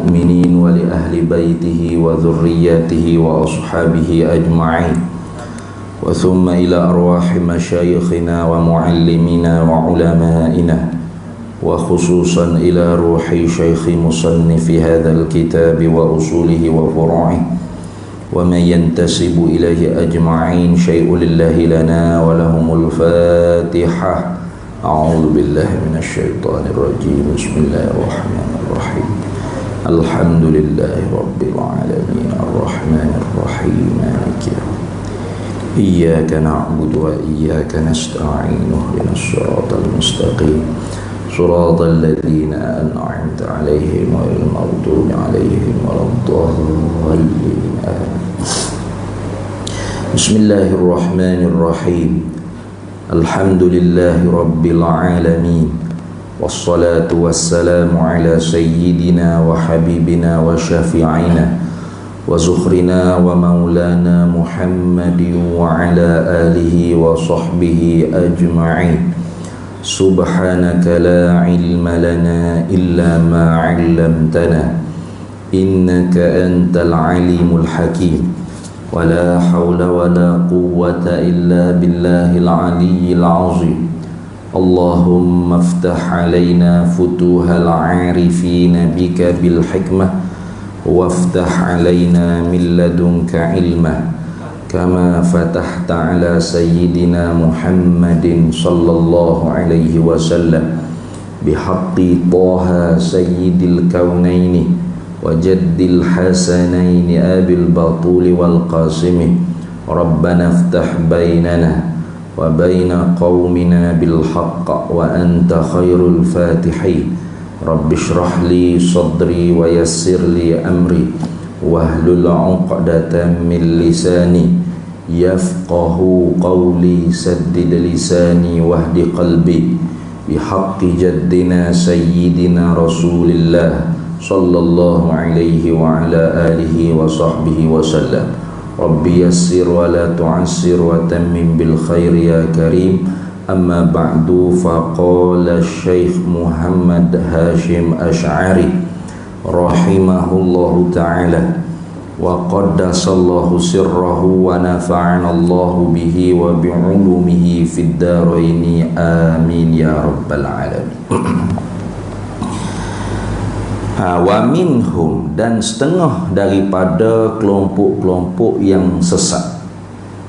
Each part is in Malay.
المؤمنين ولأهل بيته وذرياته وأصحابه أجمعين وثم إلى أرواح مشايخنا ومعلمنا وعلمائنا وخصوصا إلى روح شيخ مصنف هذا الكتاب وأصوله وفروعه ومن ينتسب إليه أجمعين شيء لله لنا ولهم الفاتحة. أعوذ بالله من الشيطان الرجيم. بسم الله الرحمن الرحيم. الحمد لله رب العالمين الرحمن الرحيم مالك يوم إياك نعبد وإياك نستعين اهدنا الصراط المستقيم صراط الذين أنعمت عليهم غير المغضوب عليهم ولا الضالين. بسم الله الرحمن الرحيم. الحمد لله رب العالمين والصلاة والسلام على سيدنا وحبيبنا وشفيعنا وزخرنا ومولانا محمد وعلى آله وصحبه أجمعين. سبحانك لا علم لنا إلا ما علمتنا إنك أنت العليم الحكيم ولا حول ولا قوة إلا بالله العلي العظيم. اللهم افتح علينا فتوح العارفين بك بالحكمة وافتح علينا من لدنك علما كما فتحت على سيدنا محمد صلى الله عليه وسلم بحق طه سيد الكونين وجد الحسنين أبي البطول والقاسم. ربنا افتح بيننا وبين قومنا بالحق وأنت خير الفاتحين. رب اشرح لي صدري ويسر لي أمري واحلل عقدة من لساني يفقه قولي سدد لساني واهد قلبي بحق جدنا سيدنا رسول الله صلى الله عليه وعلى آله وصحبه وسلم. ربي يسر ولا تعسر وتمم بالخير يا كريم. أما بعد فقال الشيخ محمد هاشم أشعري رحمه الله تعالى وقدس الله سره ونفعنا الله به وبعلومه في الدارين آمين يا رب العالمين. Wa minhum, dan setengah daripada kelompok-kelompok yang sesat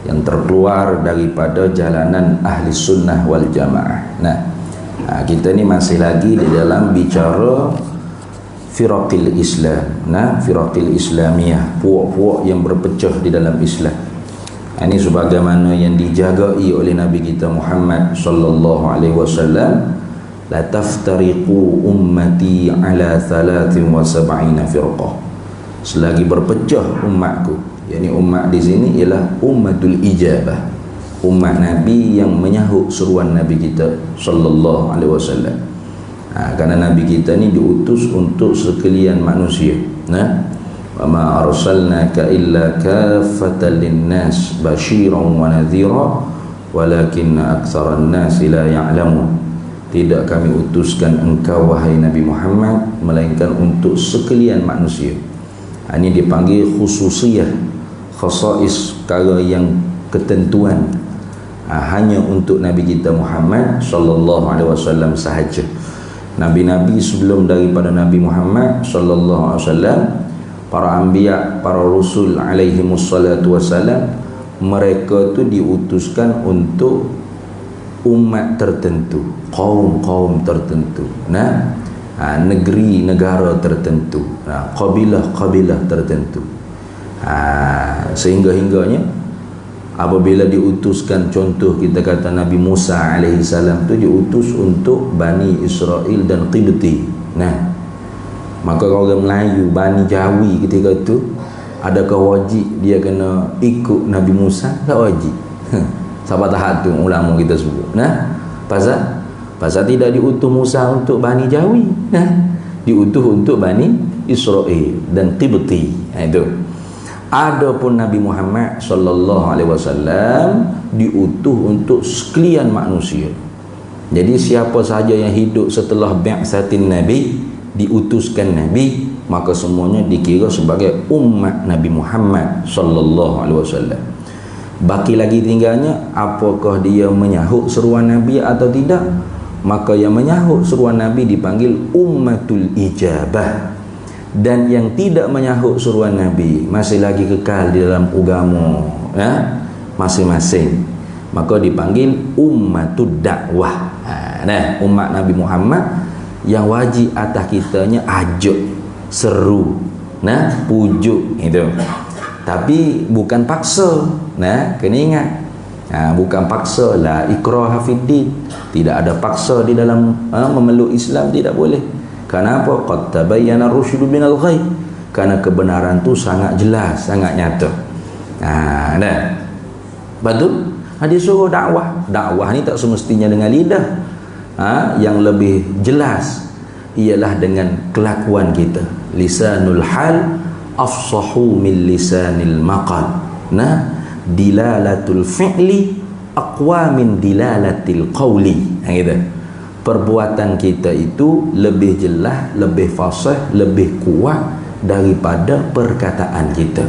yang terkeluar daripada jalanan ahli sunnah wal jamaah. Kita ni masih lagi di dalam bicara firaqil Islam, firaqil Islamiyah, puak-puak yang berpecah di dalam Islam. Ini sebagaimana yang dijagai oleh Nabi kita Muhammad sallallahu alaihi wasallam, la taftariqu ummati ala 73 firqah. Selagi berpecah umatku, yakni umat di sini ialah ummatul ijabah, umat Nabi yang menyahut seruan Nabi kita sallallahu alaihi wasallam. Karena Nabi kita ni diutus untuk sekalian manusia. Wa ma arsalnaka illa kaffatan linnas basyiran wa nadhira walakinna aktsaran nasi la ya'lamun. Tidak kami utuskan engkau wahai Nabi Muhammad melainkan untuk sekalian manusia. Ini dipanggil khususiyah, khasais, perkara yang ketentuan hanya untuk Nabi kita Muhammad sallallahu alaihi wasallam sahaja. Nabi-nabi sebelum daripada Nabi Muhammad sallallahu alaihi wasallam, para anbiya, para rasul alaihi wassalatu wassalam, mereka tu diutuskan untuk umat tertentu, kaum-kaum tertentu, negeri, negara tertentu, kabilah-kabilah tertentu. Sehingga-hingganya apabila diutuskan, contoh kita kata Nabi Musa alaihi salam tu diutus untuk Bani Israel dan Qibti. Maka orang Melayu, Bani Jawi ketika tu, adakah wajib dia kena ikut Nabi Musa? Tak wajib. Sahabat tahap tu ulama kita sebut. Pasal tidak diutus Musa untuk Bani Jawi, diutus untuk Bani Israel dan Qibti. Itu. Adapun Nabi Muhammad sallallahu alaihi wasallam diutus untuk sekalian manusia. Jadi siapa sahaja yang hidup setelah bi'satin Nabi, diutuskan Nabi, maka semuanya dikira sebagai umat Nabi Muhammad sallallahu alaihi wasallam. Baki lagi tinggalnya, apakah dia menyahut seruan Nabi atau tidak? Maka yang menyahut seruan Nabi dipanggil ummatul ijabah, dan yang tidak menyahut seruan Nabi masih lagi kekal di dalam agama masing-masing, maka dipanggil ummatud dakwah. Nah, umat Nabi Muhammad yang wajib atas kitanya ajak, seru, pujuk itu. Tapi bukan paksa. Kena ingat. Bukan paksa, la ikraha fiddin. Tidak ada paksa di dalam memeluk Islam, tidak boleh. Kenapa? Qad tabayyana ar-rusydu minal ghayy. Karena kebenaran tu sangat jelas, sangat nyata. Betul? Dia suruh dakwah. Dakwah ni tak semestinya dengan lidah. Yang lebih jelas ialah dengan kelakuan kita. Lisanul hal afsahu min lisanil maqal. Dilalatul fi'li aqwa min dilalatil qawli. Gitu. Perbuatan kita itu lebih jelas, lebih fasih, lebih kuat daripada perkataan kita,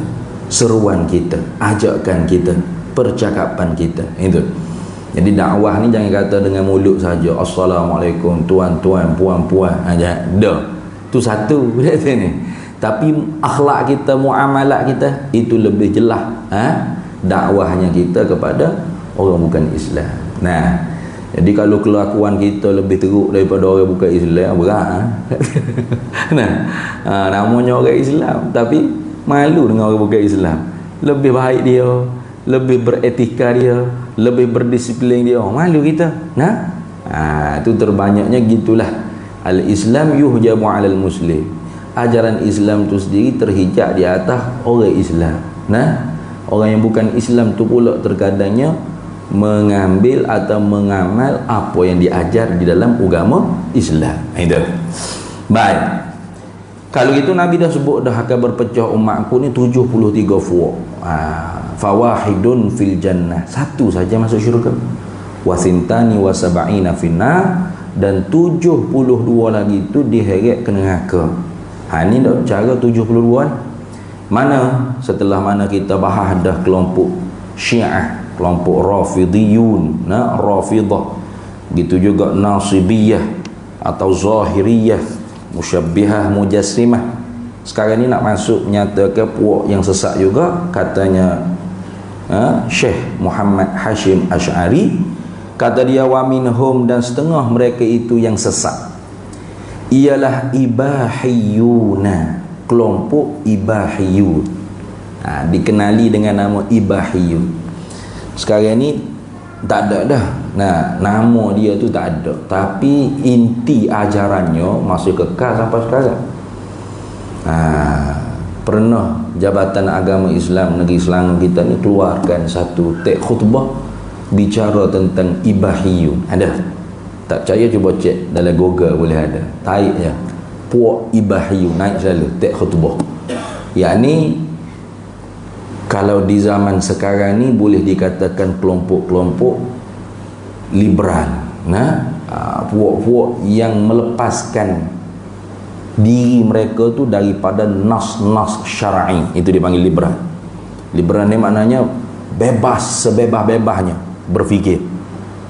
seruan kita, ajakan kita, percakapan kita. Itu. Jadi dakwah ni jangan kata dengan mulut saja, assalamualaikum tuan-tuan, puan-puan aja. Dah. Tu satu ni. Tapi akhlak kita, muamalat kita itu lebih jelas. Dakwahnya kita kepada orang bukan Islam. Jadi kalau kelakuan kita lebih teruk daripada orang bukan Islam, berat. Namanya orang Islam tapi malu dengan orang bukan Islam. Lebih baik dia, lebih beretika dia, lebih berdisiplin dia, malu kita. Itu terbanyaknya gitulah. Al-Islam yuhjamu 'alal muslim. Ajaran Islam tu sendiri terhijab di atas orang Islam. Orang yang bukan Islam tu pula terkadangnya mengambil atau mengamal apa yang diajar di dalam agama Islam. Itu. Baik. Kalau gitu Nabi dah sebut dah akan berpecah umatku ni 73 fuq. Fawahidun fil jannah. Satu saja masuk syurga. Wa thintani wa sab'ina finnar, dan 72 lagi tu diheret ke neraka. Ni dah cara 72 ni. Mana setelah mana kita bahas dah kelompok Syiah, kelompok Rafidiyun, Rafidah, gitu juga Nasibiyah atau Zahiriyah, Musyabbihah, Mujassimah. Sekarang ni nak masuk menyatakan puak yang sesat juga, katanya Syekh Muhammad Hashim Ash'ari, kata dia wa minhum, dan setengah mereka itu yang sesat ialah ibahiyuna, kelompok ibahiyun. Dikenali dengan nama ibahiyun. Sekarang ni tak ada dah. Nama dia tu tak ada, tapi inti ajarannya masih kekal sampai sekarang. Pernah Jabatan Agama Islam Negeri Selangor kita ni keluarkan satu khutbah bicara tentang ibahiyun. Ada? Tak percaya cuba cek dalam Google, boleh ada. Taik je. Puak ibahiyun, naik selalu khutbah. Yakni kalau di zaman sekarang ni boleh dikatakan kelompok-kelompok liberal. Puak-puak yang melepaskan diri mereka tu daripada nas-nas syar'i, itu dipanggil liberal. Liberal ni maknanya bebas, sebebas-bebasnya berfikir,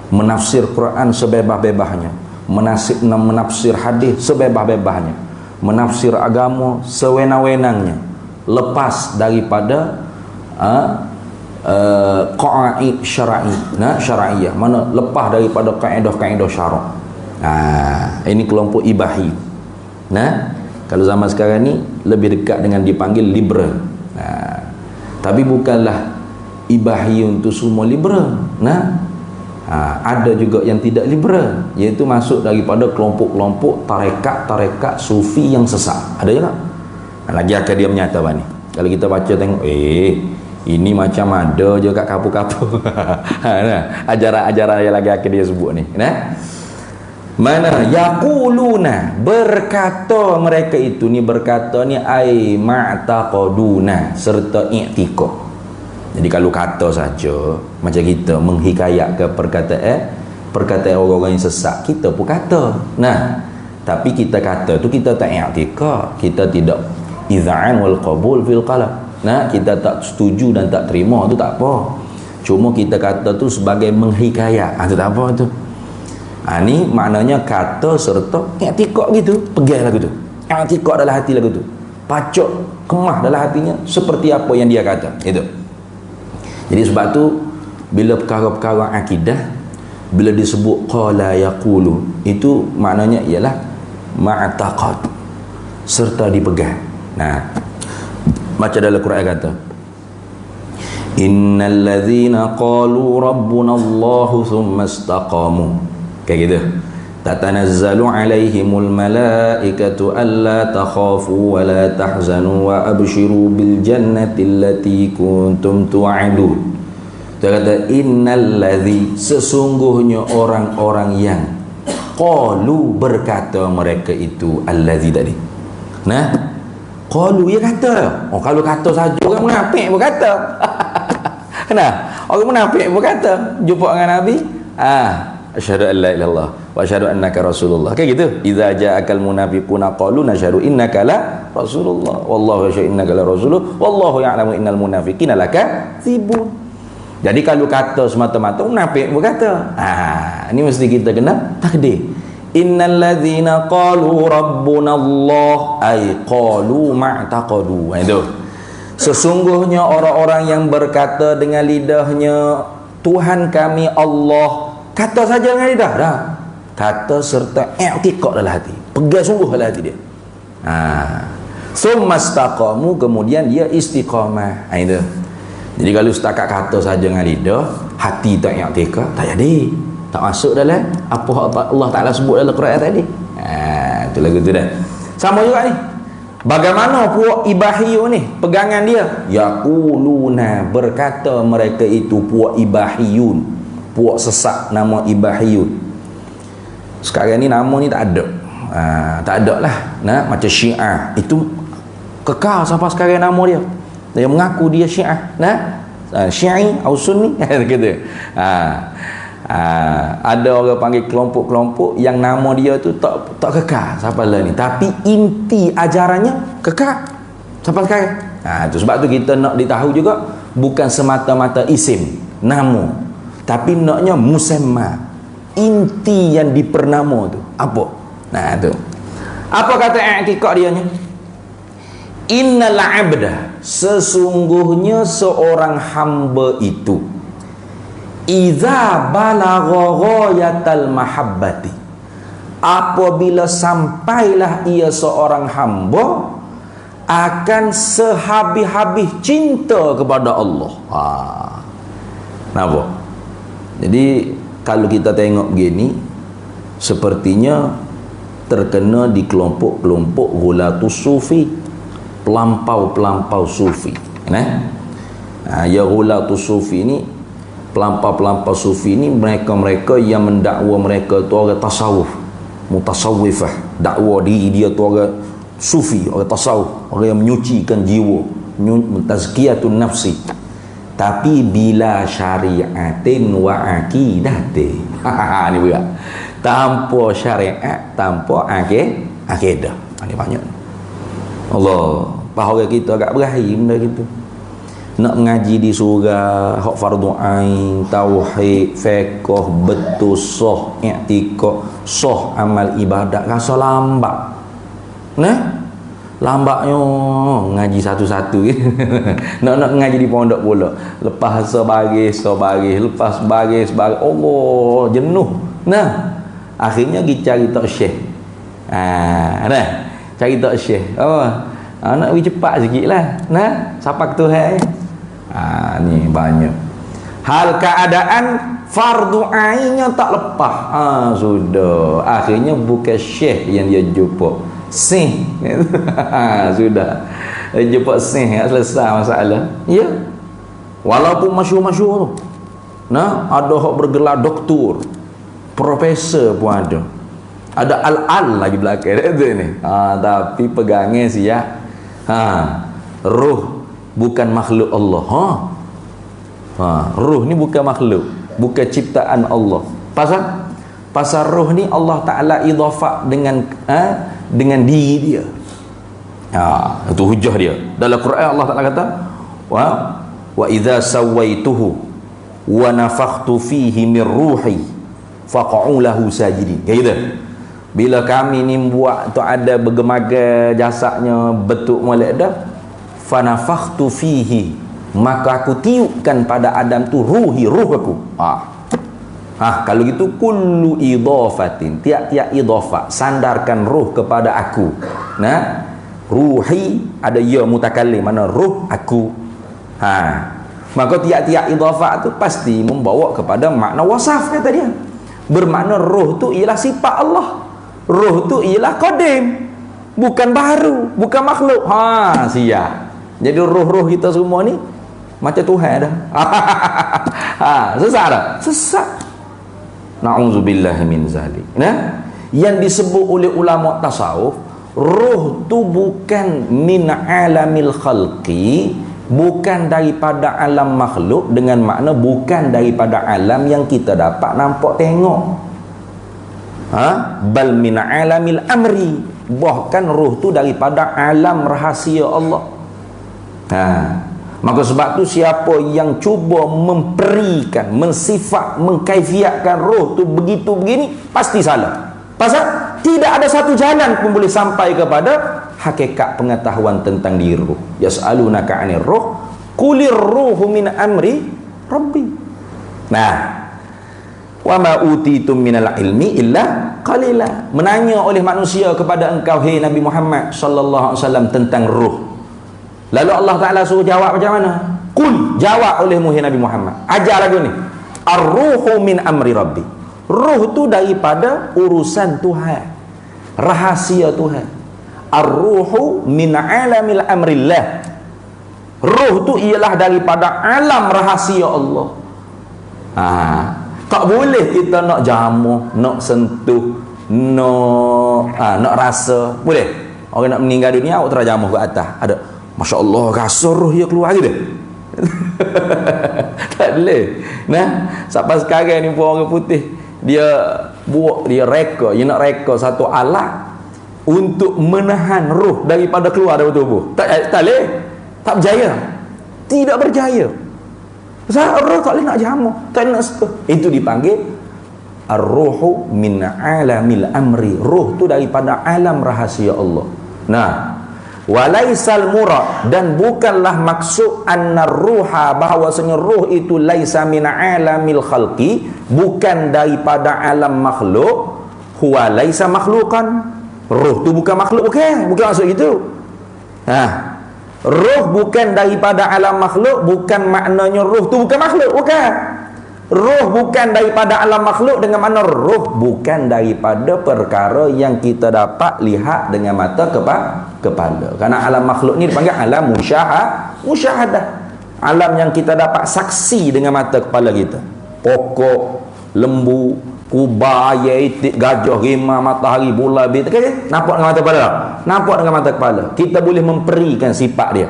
menafsir Quran sebebas-bebasnya, menafsir hadis sebebas-bebasnya, menafsir agama sewenang-wenangnya, lepas daripada qawaid syar'i, syar'iyah, mana lepas daripada kaedah-kaedah syarak. Ini kelompok ibahi. Kalau zaman sekarang ni lebih dekat dengan dipanggil liberal. Tapi bukanlah ibahiyun tu semua liberal. Ada juga yang tidak liberal, iaitu masuk daripada kelompok-kelompok tarekat sufi yang sesat. Ada juga. Lagi akan dia menyata ni. Kalau kita baca tengok, ini macam ada je kat kapu-kapu. Ajaran-ajaran yang lagi akan dia sebut ni. Mana yaquluna, berkata mereka itu, ni berkata ni ai ma'taqaduna, serta i'tiqad. Jadi kalau kata saja macam kita menghikayat ke perkataan orang-orang yang sesat, kita pun kata. Tapi kita kata tu kita tak i'tikad, kita tidak iz'an wal qabul fil qalb. Nah, kita tak setuju dan tak terima tu tak apa. Cuma kita kata tu sebagai menghikayat. Tu tak apa tu. Ni maknanya kata serta i'tikad gitu, pegang lagu tu. I'tikad dalam hati lagu tu. Pacok, kemah dalam hatinya seperti apa yang dia kata. Itu. Jadi sebab tu bila perkara-perkara akidah, bila disebut qala yaqulu, itu maknanya ialah ma'taqad, serta dipegang. Nah, baca dalam Quran kata, innal ladzina qalu rabbuna Allahu thumma istaqamu, kayak gitu, tatanazzalu alaihimul malaikatu alla takhafu wa la tahzanu wa abshiru bil jannati allati kuntum tu'adun. Dia kata innal ladzi, sesungguhnya orang-orang yang qalu, berkata mereka itu, alladzi tadi. Nah, qalu ya kata. Oh, kalau kata saja orang munafik berkata. Kenapa? Orang munafik berkata jumpa dengan Nabi, asyhadu an la ilaha illallah wa asyhadu annaka rasulullah. Kayak gitu. Idza ja'akal munafiquna qalu nashhadu innaka la rasulullah wallahu yashhadu innaka la rasuluh wallahu ya'lamu innal munafiqina lakadzibun. Jadi kalau kata semata-mata munafik berkata, ini mesti kita kena takdir. Innal ladzina qalu rabbuna Allah ay qalu ma'taqadu. Itu. Sesungguhnya orang-orang yang berkata dengan lidahnya Tuhan kami Allah, kata saja dengan lidah dah. Kata serta i'tiqad dalam hati. Pegang sungguh dalam hati dia. Summa istaqamu, kemudian dia istiqamah. Itu. Jadi kalau setakat kata saja dengan lidah, hati tak i'tikad, tak jadi, tak masuk dalam apa Allah Ta'ala sebut dalam Quran tadi. Itu lagu tu dah. Sama juga ni, bagaimana puak ibahiyun ni, pegangan dia, yaquluna, berkata mereka itu, puak ibahiyun, puak sesat nama ibahiyun. Sekarang ni nama ni tak ada. Tak ada lah. Nah, macam Syiah itu kekal sampai sekarang nama dia. Dia mengaku dia Syiah, Syi'i atau Sunni, kata. Ada orang panggil kelompok-kelompok yang nama dia tu tak kekal sampai lah ni, tapi inti ajarannya kekal sampai sekarang. Tu sebab tu kita nak ditahu juga, bukan semata-mata isim nama, tapi naknya musamma, inti yang dipernama tu apa. Tu apa kata i'tikad dia nya? Innal 'abda, sesungguhnya seorang hamba itu, idza balagha ghayatal mahabbati, apabila sampailah ia seorang hamba akan sehabis-habis cinta kepada Allah. Kenapa? Jadi kalau kita tengok begini, sepertinya terkena di kelompok-kelompok ghulatus sufi, pelampau-pelampau sufi. Ya ghulatus sufi ni, pelampau-pelampau sufi ni, mereka-mereka yang mendakwa mereka tu orang tasawuf, mutasawwifah, dakwa diri dia tu orang sufi, orang tasawuf, orang yang menyucikan jiwa, tazkiyatun nafsi, tapi bila syariatin wa aqidatin. Ni berat. Tanpa syariat, tanpa akidah. Ini banyak. Allah, bahawa kita agak berakhir benda gitu. Nak mengaji di surah hak fardu ain, tauhid, fiqh, betul sah i'tikad, sah amal ibadat, rasa lambat. Lambatnya ngaji satu-satu. nak ngaji di pondok pula. Lepas sebaris, lepas sebaris. Allah, jenuh. Akhirnya pergi cari tok syekh. Cari tok syekh. Nak pergi cepat sikitlah. Siapa Tuhan? Ni banyak. Hal keadaan fardu ainnya tak lepas. Sudah. Akhirnya bukan syekh yang dia jumpa, sih. Sudah. Dia jumpa sih, selesai masalah. Ya. Walaupun masyhur-masyhur tu. Ada hak bergelar doktor, profesor pun ada. Ada al-al lagi belakang dia ni. Tapi pegangnya siap. Ruh bukan makhluk Allah. Ruh ni bukan makhluk, bukan ciptaan Allah. Pasal Pasal roh ni Allah Ta'ala idhafah dengan diri dia. Itu hujah dia. Dalam Quran Allah Ta'ala kata, wa idza sawaituhu wa nafakhtu fihi min ruhi faq'u lahu sajidin. Kayak gitu. Bila kami ni buat tu ada bergemaga jasadnya bentuk molek dah, fa nafakhtu fihi, maka aku tiupkan pada Adam tu ruh aku. Kalau gitu kullu idhafatin, tiap-tiap idhafah sandarkan ruh kepada aku. Nah, ruhi ada ya mutakallim, mana ruh aku. Maka tiap-tiap idhafah tu pasti membawa kepada makna wasaf, kata dia. Bermakna roh tu ialah sifat Allah. Roh tu ialah qadim, bukan baru, bukan makhluk. Siap. Jadi roh-roh kita semua ni macam Tuhan dah. Sesat dah? Sesat. Na'udzubillahi min zalik. Nah, yang disebut oleh ulama tasawuf, roh tu bukan min alamil khalqi, bukan daripada alam makhluk, dengan makna bukan daripada alam yang kita dapat nampak tengok. Bal min alamil amri, bahkan roh tu daripada alam rahasia Allah. Maka sebab tu siapa yang cuba memperikan, mensifat, mengkaifiatkan roh tu begitu begini, pasti salah. Pasal tidak ada satu jalan pun boleh sampai kepada hakikat pengetahuan tentang diri roh. Yas'alunaka 'anir ruh qulir ruhu min amri rabbi. Nah, wa ma utitum minal ilmi illa qalila. Menanya oleh manusia kepada engkau, hai Nabi Muhammad sallallahu alaihi wasallam, tentang ruh. Lalu Allah Ta'ala suruh jawab macam mana? Qul, jawab olehmu hai Nabi Muhammad. Ajar lagu ni. Ar-ruhu min amri rabbi. Ruh tu daripada urusan Tuhan, rahasia Tuhan. Ar-ruhu min alamil amrillah. Ruh tu ialah daripada alam rahasia Allah. Tak boleh kita nak jamuh, nak sentuh, nak rasa. Boleh? Orang nak meninggal dunia, awak terus jamuh ke atas. Ada, Masya Allah, rasa roh dia keluar gitu. Tak boleh. Nah, sampai sekarang ni pun orang putih, dia buat, dia reka, dia nak reka satu alat untuk menahan roh daripada keluar dari tubuh. Tak boleh. Tak berjaya. Tidak berjaya. Sebab roh tak boleh nak jamuh, tak boleh nak sentuh. Itu dipanggil ar-ruhu min alamil amri. Roh tu daripada alam rahasia Allah. Nah, walaisal murad, dan bukanlah maksud annar ruha, bahawasanya roh itu laisa min alamil khalqi, bukan daripada alam makhluk. Huwa laisa makhluqan, roh tu bukan makhluk, bukan maksud itu. Roh bukan daripada alam makhluk, bukan maknanya roh tu bukan makhluk, bukan. Roh bukan daripada alam makhluk dengan makna roh bukan daripada perkara yang kita dapat lihat dengan mata kepala. Karena alam makhluk ni dipanggil alam musyahadah. Alam yang kita dapat saksi dengan mata kepala kita. Pokok, lembu, kubah, air, itik, gajah, rimah, matahari, bulan, bintang. Okay? Nampak dengan mata kepala? Nampak dengan mata kepala. Kita boleh memperikan sifat dia.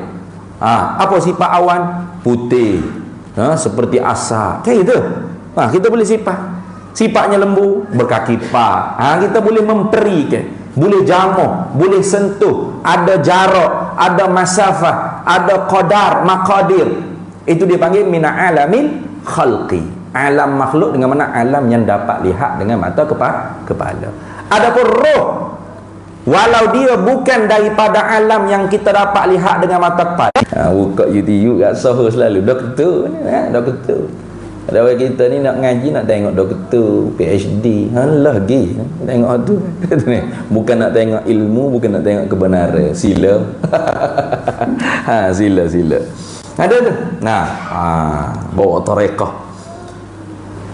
Apa sifat awan? Putih. Seperti asap. Kayak gitu. Kita boleh sifatnya lembu, berkaki empat. Kita boleh memperikan, boleh jamuh, boleh sentuh, ada jarak, ada masafah, ada qadar, maqadir. Itu dipanggil min alamil khalqi. Alam makhluk dengan mana alam yang dapat lihat dengan mata kepala. Adapun roh, walau dia bukan daripada alam yang kita dapat lihat dengan mata kepala. Buka YouTube kat Soho selalu doktor ni, doktor. Ada orang kita ni nak ngaji, nak tengok doktor, PhD. Lagi tengok tu. Bukan nak tengok ilmu, bukan nak tengok kebenaran. Sila. Sila. Ada tu. Bawa tariqah.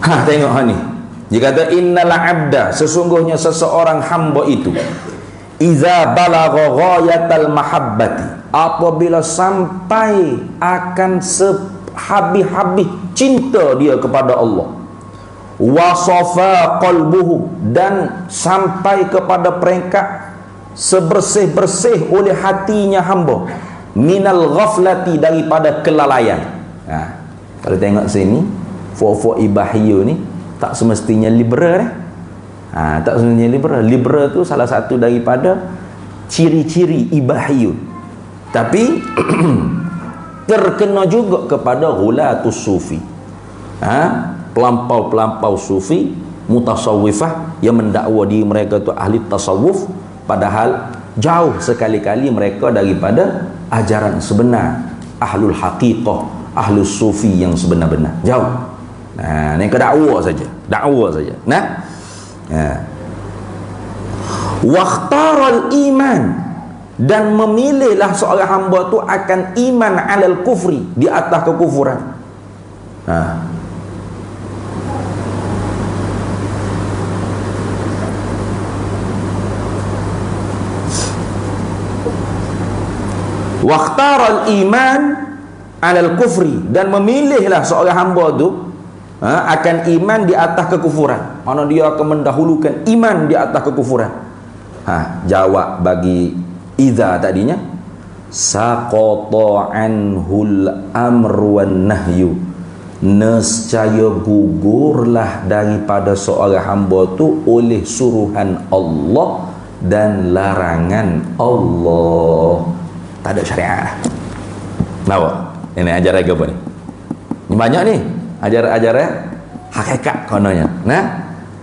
Tengok ni. Dia kata innal abda, sesungguhnya seseorang hamba itu, iza balagha ghayatal mahabbati, apabila sampai akan sehabis-habis cinta dia kepada Allah, wasafa qalbuhu, dan sampai kepada peringkat sebersih-bersih oleh hatinya hamba, minal ghaflati, daripada kelalaian. Kalau tengok sini, fo-fo ibahiyah ni tak semestinya liberal Tak sebenarnya liberal. Liberal tu salah satu daripada ciri-ciri ibahiyun. Tapi terkena juga kepada ghulatus sufi. Pelampau-pelampau sufi, mutasawwifah yang mendakwa diri mereka tu ahli tasawuf, padahal jauh sekali-kali mereka daripada ajaran sebenar ahlul haqiqah, ahlus sufi yang sebenar-benar. Jauh. Ni ke dakwa saja. Dakwa saja. Waqtaral iman, dan memilihlah seorang hamba tu akan iman alal kufri, di atas kekufuran. Waqtaral iman alal kufri, dan memilihlah seorang hamba tu akan iman di atas kekufuran. Mana dia akan mendahulukan iman di atas kekufuran. Jawab bagi idza tadinya, saqata anhul amru wan nahyu, nescaya gugurlah daripada seorang hamba tu oleh suruhan Allah dan larangan Allah. Tak ada syariat lah. Kenapa? Ini ajaran apa ni? Ni banyak ni ajaran hakikat kononnya.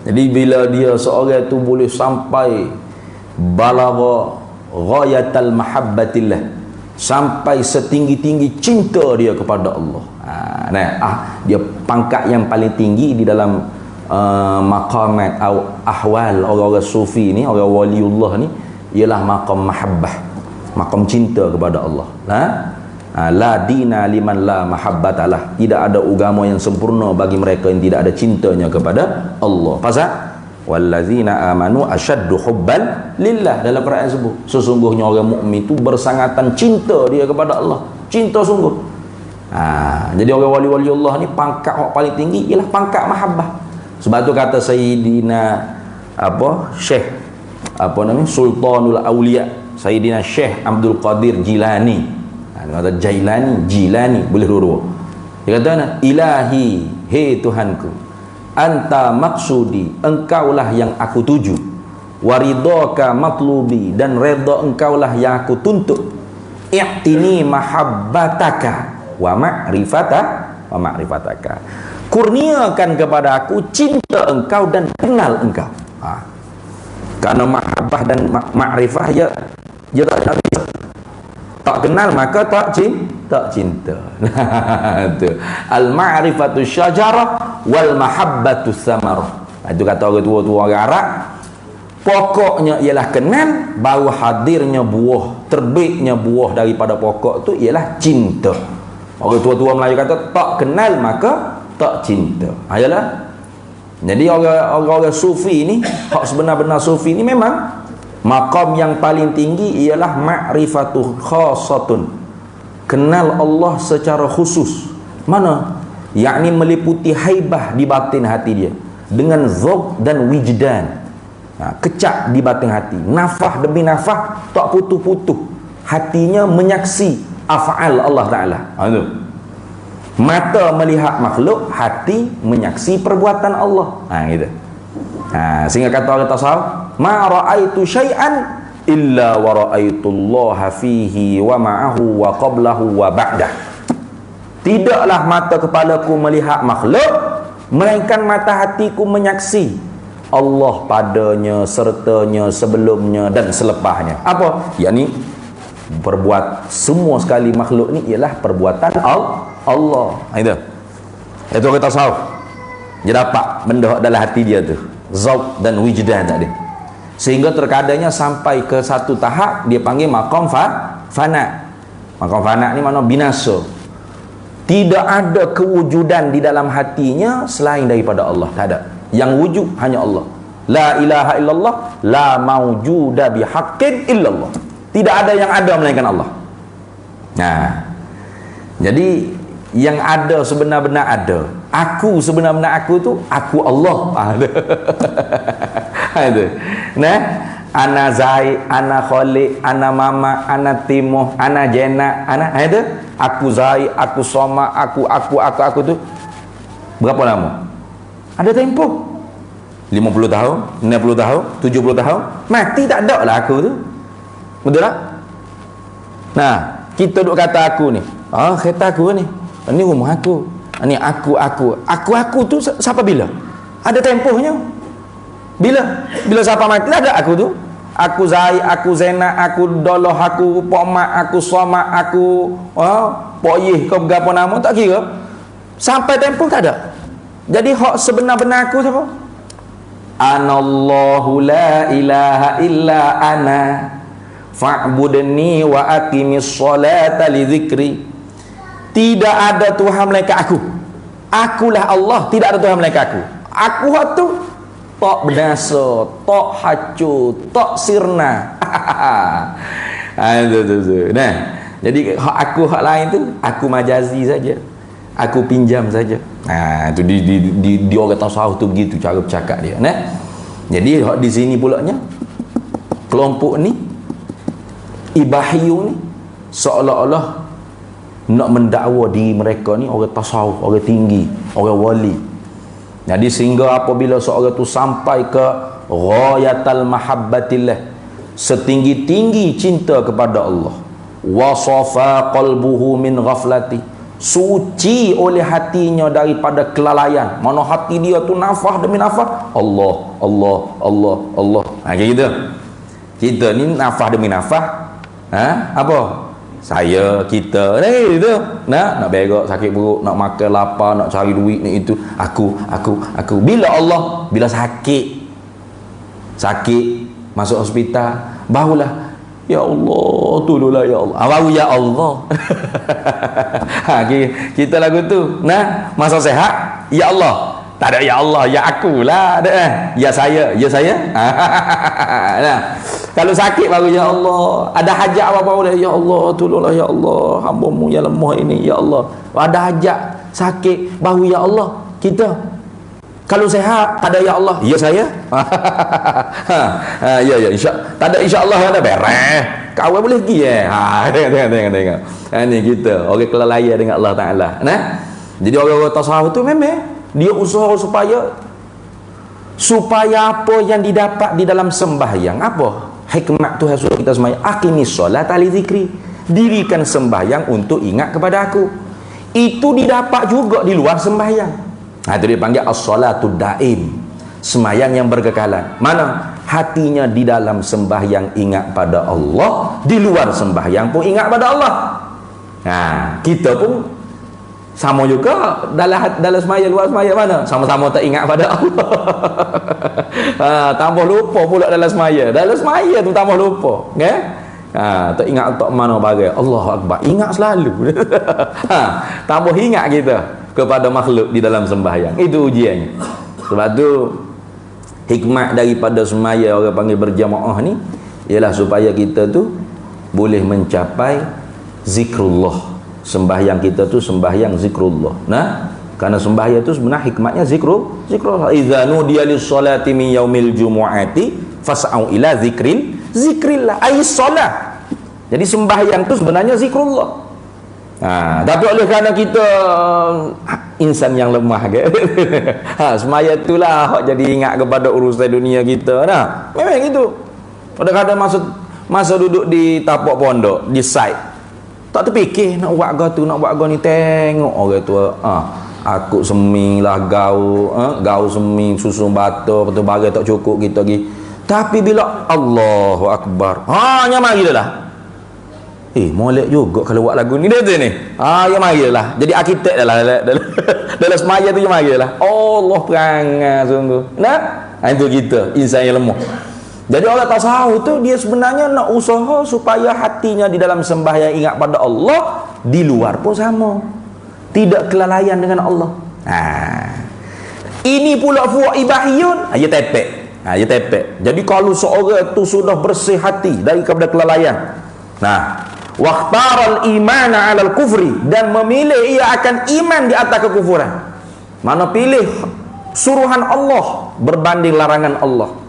Jadi bila dia seorang tu boleh sampai balagha ghayatal mahabbatillah, sampai setinggi-tinggi cinta dia kepada Allah. Dia pangkat yang paling tinggi di dalam maqamat ahwal orang-orang sufi ni, orang waliullah ni, ialah maqam mahabbah, maqam cinta kepada Allah. La dina liman la mahabbatalah. Tidak ada agama yang sempurna bagi mereka yang tidak ada cintanya kepada Allah. Pasal wallazina amanu asyaddu hubban lillah, dalam Quran sebut sesungguhnya orang mukmin itu bersangatan cinta dia kepada Allah, cinta sungguh. Jadi orang wali-wali Allah ni pangkat yang paling tinggi ialah pangkat mahabbah. Sebab tu kata Sayyidina Syekh Sultanul Auliya, Sayyidina Syekh Abdul Qadir Jilani, dia kata Jilani boleh dua-dua. Dia kata ilahi, hei Tuhanku, anta maksudi, engkaulah yang aku tuju, waridhaka matlubi, dan redha engkaulah yang aku tuntut, i'tini mahabbataka wa ma'rifataka, kurniakan kepada aku cinta engkau dan kenal engkau. Karena mahabbah dan ma'rifah ya tak kenal maka tak cinta. Al-ma'rifatu syajarah wal mahabbatu samarah. Itu kata orang tua-tua orang Arab. Pokoknya ialah kenal, baru hadirnya buah, terbitnya buah daripada pokok tu ialah cinta. Orang tua-tua Melayu kata tak kenal maka tak cinta. Ayalah. Jadi orang-orang sufi ni, hak sebenar-benar sufi ni, memang maqam yang paling tinggi ialah ma'rifatu khassatun, kenal Allah secara khusus. Mana? Yakni meliputi haibah di batin hati dia dengan zauq dan wijdan. Kecak di batin hati, nafah demi nafah tak putus-putus, hatinya menyaksi af'al Allah Ta'ala. Itu mata melihat makhluk, hati menyaksi perbuatan Allah. Gitu. Sehingga kata orang tasawuf, ma ra'aitu syai'an illa wa ra'aitullaha fihi wa ma'ahu wa qablahu wa ba'dah. Tidaklah mata kepalaku melihat makhluk, melainkan mata hatiku menyaksi Allah padanya, sertanya, sebelumnya dan selepasnya. Apa? Yakni perbuat semua sekali makhluk ni ialah perbuatan Allah. Itu kita tasawuf. Dia dapat benda dalam hati dia tu, zauq dan wijdan tadi. Sehingga terkadangnya sampai ke satu tahap dia panggil maqam fana. Maqam fana ni makna binasa. Tidak ada kewujudan di dalam hatinya selain daripada Allah. Tak ada. Yang wujud hanya Allah. La ilaha illallah, la mawjuda bihaqqin illallah. Tidak ada yang ada melainkan Allah. Jadi yang ada sebenar-benar ada. Aku sebenar-benar aku tu, aku Allah. Ana Zai, ana Khalid, ana Mama, ana Timoh, ana Jena, ana aku Zai, aku Soma, aku tu. Berapa lama? Ada tempoh. 50 tahun, 60 tahun, 70 tahun, mati tak ada lah aku tu. Betul tak? Nah, kita duk kata aku ni. Kereta aku ni. Ini rumah aku. Ini aku tu siapa bila? Ada tempohnya. Bila siapa mati ada aku tu. Aku Zai, aku Zena, aku Doloh, aku Pok Mak, aku Somak, aku Pok Yih, kau berapa nama tak kira. Sampai tempoh tak ada. Jadi hak sebenar-benar aku siapa? Anallahu la ilaha illa ana fa'budni wa aqimis sholata li dzikri. Tidak ada Tuhan melainkan aku. Akulah Allah, tidak ada Tuhan melainkan aku. Aku tu tak bernasa, tak hancur, tak sirna. Nah, jadi hak aku, hak lain tu aku majazi saja. Aku pinjam saja. Tu di orang tasawuf tu begitu cara bercakap dia. Nah. Jadi hak di sini pulaknya kelompok ni Ibahiyun ni seolah-olah nak mendakwa diri mereka ni orang tasawuf, orang tinggi, orang wali. Jadi sehingga apabila seorang tu sampai ke ghayatal mahabbatillah, setinggi-tinggi cinta kepada Allah, wasafa qalbuhu min ghaflati, suci oleh hatinya daripada kelalaian. Mana hati dia tu nafah demi nafah Allah, Allah, Allah, Allah. Kayak gitu. Kita ni nafah demi nafah. Apa? Saya, kita gitu. Nak berak, sakit perut, nak makan lapar, nak cari duit ni itu. Aku. Bila Allah, bila sakit masuk hospital, barulah ya Allah, tolonglah ya Allah. Baru ya Allah. Kita lagu tu. Nah, masa sehat, ya Allah. Tak ada ya Allah, ya akulah. Ya saya. Nah, kalau sakit baru ya Allah. Ada hajat apa boleh ya Allah, tolonglah ya Allah, hamba-Mu yang lemah ini ya Allah. Ada hajat sakit baru ya Allah. Kita kalau sehat tak ada ya Allah, ya saya. Ya tak ada insya-Allah ada beres. Kawan boleh pergi tengok. Ni kita orang kelalaian dengan Allah Taala. Nah. Jadi orang-orang tasawuf tu memang dia usaha supaya apa yang didapat di dalam sembahyang, apa hikmat Tuhan suruh kita sembahyang, aqimis sholata li dzikri, dirikan sembahyang untuk ingat kepada aku. Itu didapat juga di luar sembahyang. Itu dia panggil as-shalatud daim, sembahyang yang berkekalan. Mana hatinya di dalam sembahyang ingat pada Allah, di luar sembahyang pun ingat pada Allah. Kita pun sama juga dalam semaya, luar semaya mana sama-sama tak ingat pada Allah. Tambah lupa pula dalam semaya tu tambah lupa, tak ingat tak mana bagai Allah Akbar, ingat selalu. Tambah ingat kita kepada makhluk di dalam sembahyang. Itu ujiannya. Sebab tu hikmat daripada semaya orang panggil berjamaah ni ialah supaya kita tu boleh mencapai zikrullah. Sembahyang kita tu sembahyang zikrullah. Nah, karena sembahyang tu sebenarnya hikmatnya zikrullah. Idza nudiya lis-sholati min yaumil jumu'ati fas'au ila zikrillah ay solat. Jadi sembahyang tu sebenarnya zikrullah. Tapi oleh kerana kita insan yang lemah ke. Semaya itulah hak jadi ingat kepada urusan dunia kita. Nah, memang gitu. Kadang-kadang masa duduk di tapak pondok, di site, tak terfikir nak buat apa tu, nak buat apa ni. Tengok orang tu aku semi lah gau semi susun bata, betul bagai tak cukup kita lagi. Tapi bila Allahu Akbar, yang mari dah lah. Molek juga kalau buat lagu ni dia tu ni. Ya mari dah lah. Jadi arkitek dah lah dalam semaya tu je mari dah lah. Allah perangai sungguh. Nah, itu kita insan yang lemah. Jadi orang tasawuf tu dia sebenarnya nak usaha supaya hatinya di dalam sembahyang ingat pada Allah, di luar pun sama. Tidak kelalaian dengan Allah. Ini pula fuak ibahiyun, dia tepek. Jadi kalau seorang tu sudah bersih hati daripada kelalaian, waqtaral imana 'alal kufri, dan memilih ia akan iman di atas kekufuran. Mana pilih suruhan Allah berbanding larangan Allah.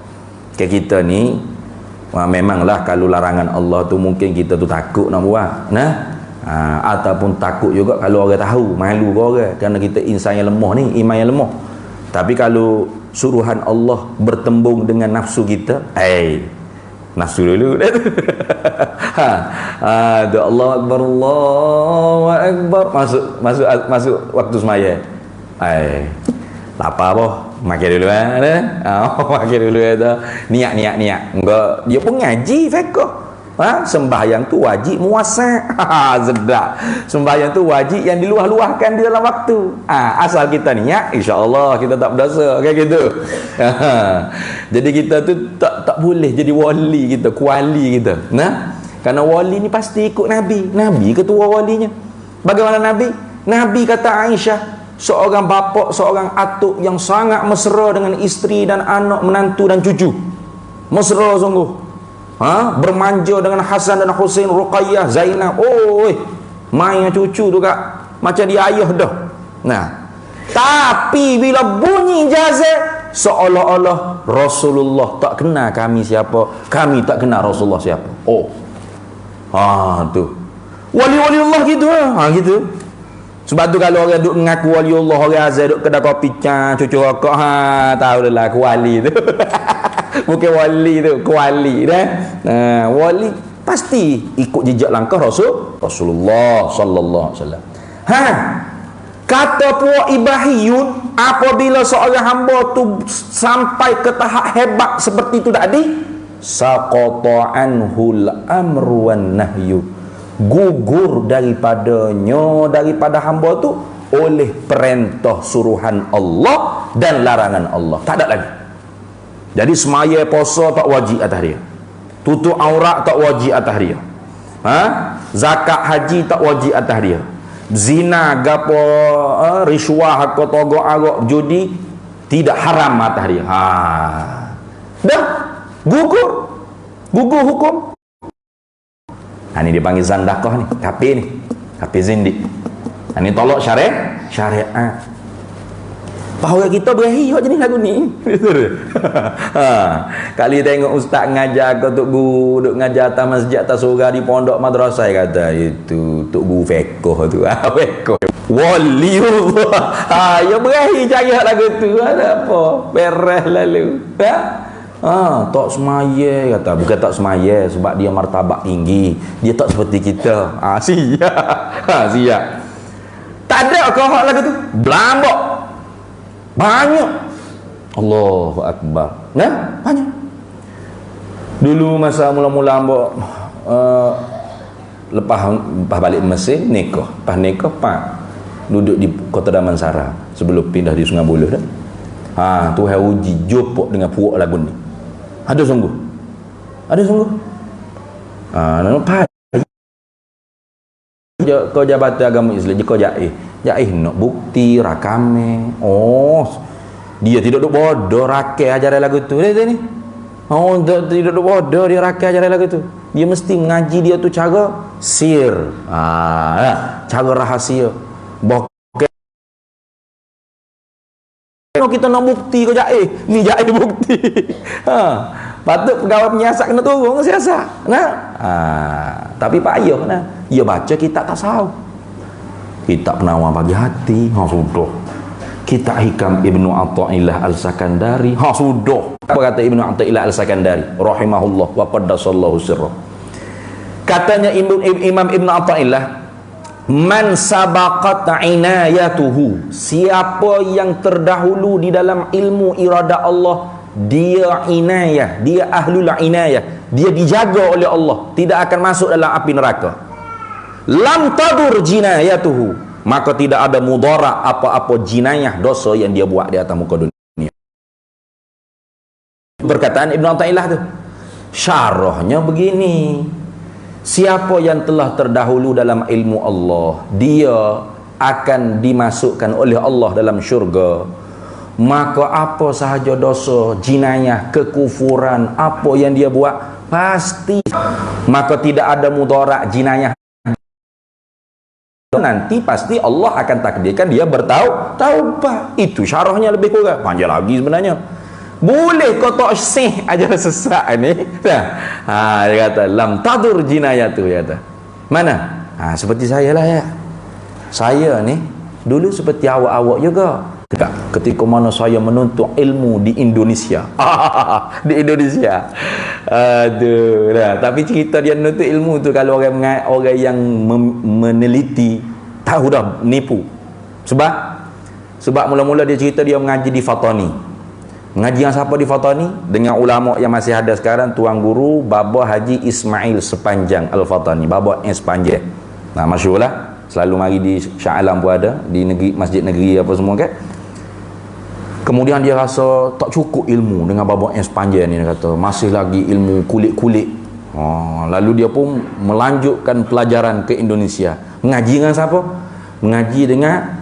Kayak kita ni memanglah kalau larangan Allah tu mungkin kita tu takut nak buat, ataupun takut juga kalau orang tahu, malu ke orang, kerana kita insan yang lemah ni, iman yang lemah. Tapi kalau suruhan Allah bertembung dengan nafsu kita, nafsu dulu. Tu Allah Akbar, Allahu Akbar, masuk waktu semaya. Lapar boh, makan dulu makan dulu tu. Niat. Enggak, dia pun ngaji fiqh. Sembahyang tu wajib muasa'. Sedap. Sembahyang tu wajib yang diluah-luahkan di dalam waktu. Asal kita niat, insya-Allah kita tak berdosa, kayak gitu. Jadi kita tu tak boleh jadi wali kita, kuali kita. Karena wali ni pasti ikut Nabi. Nabi ketua walinya. Bagaimana Nabi? Nabi kata Aisyah, seorang bapa, seorang atuk yang sangat mesra dengan isteri dan anak, menantu dan cucu. Mesra sungguh. Bermanja dengan Hasan dan Husain, Ruqayyah, Zainab. Main cucu tu kak, macam dia ayah dah. Tapi bila bunyi jazah, seolah-olah Rasulullah tak kenal kami siapa, kami tak kenal Rasulullah siapa. Tu wali-wali Allah gitu gitu. Sebab tu kalau orang duk mengaku wali Allah, orang azan duk kedai kopi cucu rokok, tahu dah lah wali tu. Bukan wali tu, kuali dah. Wali pasti ikut jejak langkah Rasulullah sallallahu alaihi wasallam. Kata puak Ibahiyun, apabila seorang hamba tu sampai ke tahap hebat seperti itu tadi, saqata anhul amru wan nahyu, gugur daripada hamba tu oleh perintah suruhan Allah dan larangan Allah. Tak ada lagi. Jadi semaya puasa tak wajib atas dia, tutup aurat tak wajib atas dia, zakat haji tak wajib atas dia, zina gapo riswah ke togok arok judi tidak haram atas dia. Dah gugur hukum. Ini dipanggil zandaqah ni, kafir zindik. Ini tolak syariat. Bahawa kita berahi jenis lagu ni. Kali tengok ustaz ngajar ke tok guru duk ngajar atas masjid atas surah di pondok madrasah, kata itu tok guru fiqh tu. Fiqh waliullah. Ya berahi cara lagu tu, ada apa? Beres lalu. Tak semaya, kata. Bukan tak semaya sebab dia martabat tinggi, dia tak seperti kita. Siap. Tak ada kau hak lagu tu. Belambok banyak. Allahu Akbar. Banyak. Dulu masa mula-mula hamba lepas balik Mesir, nikah. Lepas nikah duduk di Kota Damansara sebelum pindah di Sungai Buloh dah. Tuhan uji jopok dengan puak lagu ni. Ada sungguh. Nampak kau Jabatan Agama Islam, kau Jaih nak bukti rakame. Dia tidak duk bodoh rakai ajaran lagu tu dia ni. Tidak duk bodoh dia rakai ajaran lagu tu. Dia mesti mengaji dia tu cara sir. Cara rahasia. Kita nak bukti kau Jaih. Ni Jaih bukti. Patut pegawai penyiasat kena turun ke siasat. Tapi payah dia baca kitab tasawuf, kitab penawar bagi hati, sudah. Kitab hikam Ibnu Athaillah Al-Sakandari, sudah. Apa kata Ibnu Athaillah Al-Sakandari rahimahullah wa qaddasallahu sirrah? Katanya Imam Ibnu Athaillah, man sabaqat inayatuhu, siapa yang terdahulu di dalam ilmu irada Allah, dia inayah, dia ahlul inayah, dia dijaga oleh Allah, tidak akan masuk dalam api neraka. Lam tadur jinayatuhu, maka tidak ada mudarat apa-apa jinayah dosa yang dia buat di atas muka dunia. Perkataan Ibnu Athaillah tu. Syarahnya begini, siapa yang telah terdahulu dalam ilmu Allah, dia akan dimasukkan oleh Allah dalam syurga. Maka apa sahaja dosa, jinayah, kekufuran, apa yang dia buat, pasti maka tidak ada mudarat jinayah, nanti pasti Allah akan takdirkan dia bertaubat. Itu syarahnya lebih kurang. Panjang lagi sebenarnya. Boleh kau tak sih ajaran sesat ni. Dia kata lam tadur jinayatu, dia kata. Mana? Seperti saya lah ya. Saya ni dulu seperti awak-awak juga. Tak, ketika mana saya menuntut ilmu di Indonesia. Di Indonesia. Aduh, dah. Tapi cerita dia menuntut ilmu tu kalau orang yang meneliti tahu dah nipu. Sebab mula-mula dia cerita dia mengaji di Fatani. Mengaji yang siapa di Fatani? Dengan ulama yang masih ada sekarang, tuan guru Baba Haji Ismail Sepanjang Al-Fatani, Baba yang sepanjang. Nah, masyhurlah. Selalu mari di Shah Alam pun ada, di negeri, masjid negeri apa semua kan. Kemudian dia rasa tak cukup ilmu dengan babak yang sepanjang ni, dia kata masih lagi ilmu kulit-kulit. Lalu dia pun melanjutkan pelajaran ke Indonesia. Mengaji dengan siapa? Mengaji dengan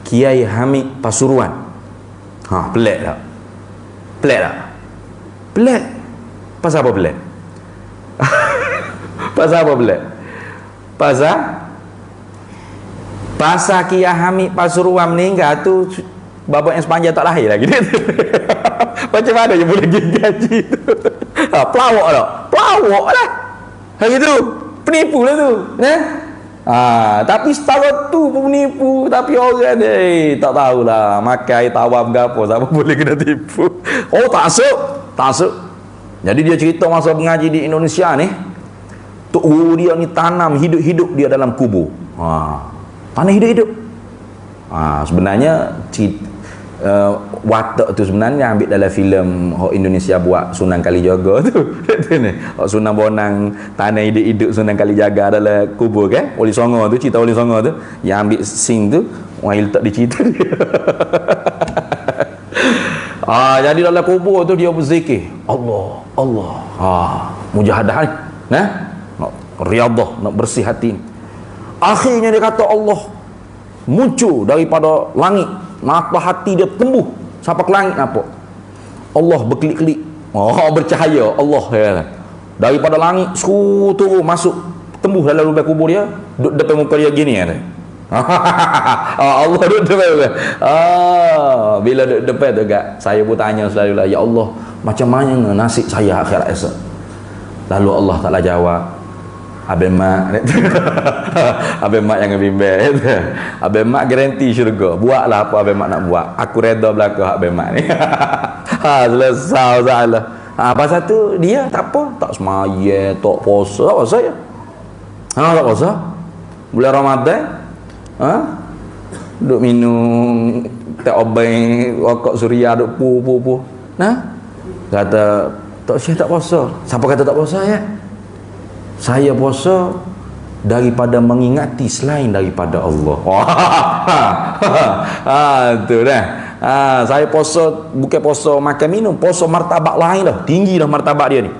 Kiai Hamid Pasuruan. Pelik tak? Pelik tak? Pelik. Pasal apa pelik? Pasal apa pelik? Pasal Kiai Hamid Pasuruan meninggal tu, babak yang sepanjang tak lahir lagi. Macam mana dia boleh gaji tu? Pelawak tak? Pelawak lah. Hari tu penipu lah tu. Tapi setara tu pun penipu. Tapi orang ni tak tahulah makan air tawar ke apa, siapa boleh kena tipu. Tak asuk. Jadi dia cerita masa mengaji di Indonesia ni, tok guru dia ni tanam hidup-hidup dia dalam kubur. Tanam hidup-hidup. Sebenarnya watak tu sebenarnya ambil dalam filem Indonesia buat Sunan Kalijaga tu. Sunan Bonang tanah hidup-hidup Sunan Kalijaga dalam kubur kan. Wali Songo tu, cerita Wali Songo tu, yang ambil scene tu, orang letak di cerita dia. Jadi dalam kubur tu dia berzikir Allah. Mujahadah ni. Nak riyadhah, nak bersih hati. Akhirnya dia kata Allah muncul daripada langit. Mata hati dia tembus sampai ke langit nampak. Allah berkelip-kelip. Bercahaya Allah ya. Daripada langit turun masuk tembus dalam lubang kubur dia, duduk depan muka dia gini ada. Allah duduk depan dia. Bila duduk depan tu gak, saya pun tanya selalulah, ya Allah, macam mana nasib saya akhirat esok? Lalu Allah Taala jawab, Abang Mak Abang Mak yang bimbel. Abang Mak garanti syurga. Buatlah apa Abang Mak nak buat. Aku reda belakang Abang Mak ni. Selesai salah. Pasal tu dia tak apa, tak semaya, tak puasa, tak puasa ya. Tak puasa. Bulan Ramadan, duk minum teh obeng, rokok suria, duk pu. Kata tak puasa. Siapa kata tak puasa ya? Saya puasa daripada mengingati selain daripada Allah. Tu dah. Saya puasa bukan puasa makan minum, puasa martabat lain dah. Tinggi dah martabat dia ni.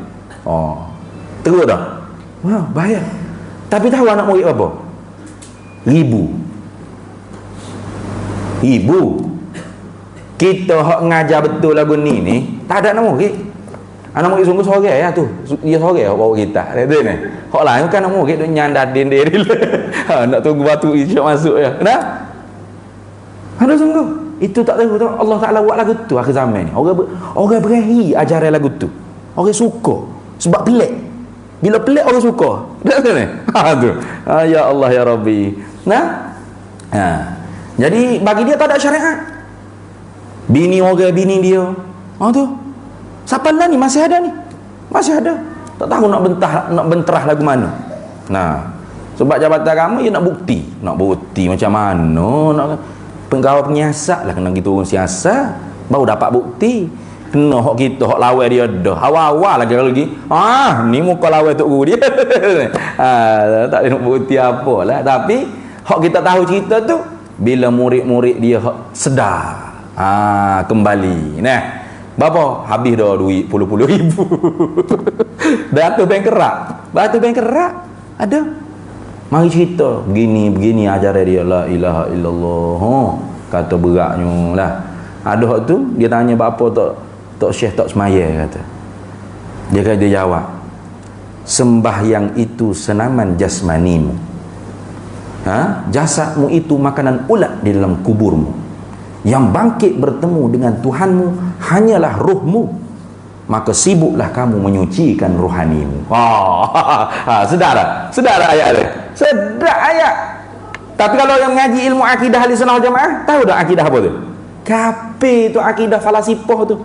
Terus dah. Bahaya. Tapi tahu anak murid apa? Ribu. Kita hak ngajar betul lagu ni tak ada anak murid. Anak murid sungguh sorang ya tu. Dia sorang bawa kita. Dia ni. Hak lain kan anak murid duk nyandadin diri. Nak tunggu batu isyak masuk ya. Kenapa? Ada sungguh. Itu tak tahu Allah Taala buat lagu tu akhir zaman ni. Orang berahi ajaran lagu tu. Orang suka sebab pelik. Bila pelik orang suka. Betul kan ni? Tu. Ya Allah ya Rabbi. Jadi bagi dia tak ada syariat. Bini dia. Tu. Siapa lah ni masih ada ni? Masih ada. Tak tahu nak benterah lagu mana. Sebab jabatan agama dia nak bukti macam mana nak penggawa penyiasat lah, kena gitu orang siasat baru dapat bukti. Kena hak kita hak lawan dia dah awal-awal lagi ni muka lawan tok guru dia. Tak ada nak bukti apalah, tapi hak kita tahu cerita tu bila murid-murid dia sedar kembali berapa habis dah duit puluh ribu. Batu bank kerak ada. Mari cerita begini ajaran dia, la ilaha illallah. Kata beratnya lah. Ada hak tu dia tanya apa tok syekh tak semaya kata. Dia jawab, sembahyang itu senaman jasmanimu. Jasadmu itu makanan ulat di dalam kuburmu. Yang bangkit bertemu dengan Tuhanmu hanyalah ruhmu. Maka sibuklah kamu menyucikan rohanimu. Sedar ayat dia. Sedar ayat. Tapi kalau yang mengaji ilmu akidah ahli sunnah wal jamaah, tahu tak akidah apa tu? Kafir tu akidah falasifah tu.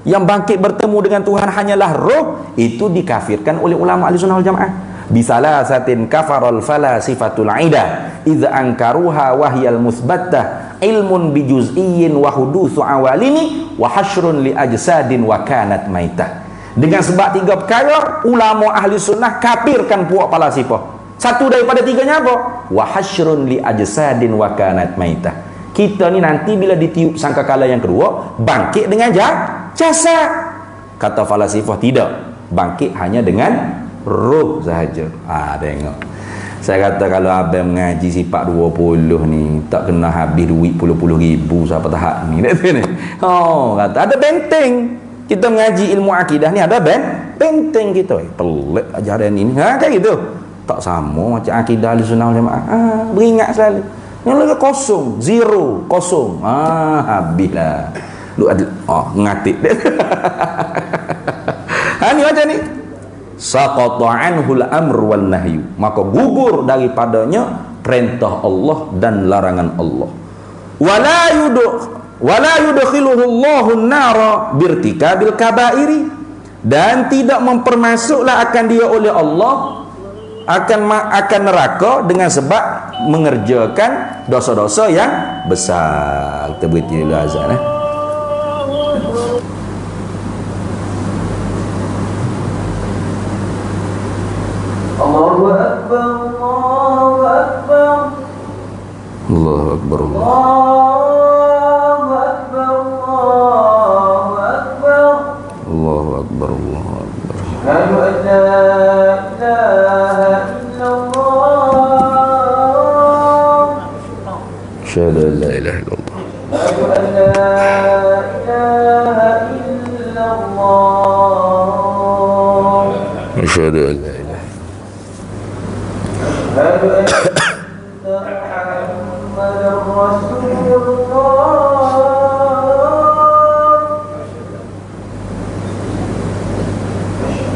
Yang bangkit bertemu dengan Tuhan hanyalah roh, itu dikafirkan oleh ulama Ahlussunnah wal Jamaah. Bisalasatin kafarul falasifatul aidah idza ankaruha wahyal musbattah ilmun bijuz'iyyin wa hudutsu awalimi wa hasyrun li ajsadin wa kanat maitah. Dengan sebab tiga perkara ulama ahli sunnah kafirkan puak falasifah. Satu daripada tiganya apa? Wa hasyrun li ajsadin wa kanat maitah. Kita ni nanti bila ditiup sangkakala yang kedua bangkit dengan jasad. Kata falasifah tidak, bangkit hanya dengan roh sahaja. Tengok. Saya kata kalau abang mengaji sifat 20 ni tak kena habis duit puluh-puluh ribu sampai tahap ni. Kata ada benteng. Kita mengaji ilmu akidah ni ada benteng kita. Pelik ajaran ini. Kayak gitu. Tak sama macam akidah Ahlussunnah wal Jamaah. Beringat selalu. Yang lagi kosong, zero, kosong. Habislah. Lu ada ngatik. Ni macam ni. Saqata anhul amr wal nahyu, maka gugur daripadanya perintah Allah dan larangan Allah. Wala yudkhiluhu Allahu an-nara birtikabil kabairi, dan tidak mempermasuklah akan dia oleh Allah akan neraka dengan sebab mengerjakan dosa-dosa yang besar. Kita berhenti dulu azan Allahu Akbar, Allahu Akbar, Allahu Akbar, Allahu Akbar, Allahu Akbar, Allahu Akbar, Allahu Akbar. Asyhadu an la ilaha illallah, Asyhadu an la ilaha illallah, Asyhadu an la ilaha illallah, Asyhadu an la ilaha. أشهد أن محمدا رسول الله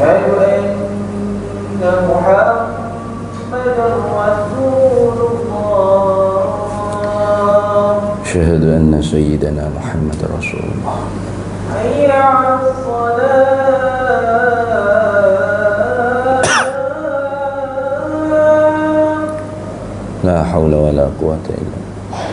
أشهد أن محمدا رسول الله أشهد أن سيدنا محمد رسول الله. حي على الصلاة لا حول ولا قوة إلا بالله.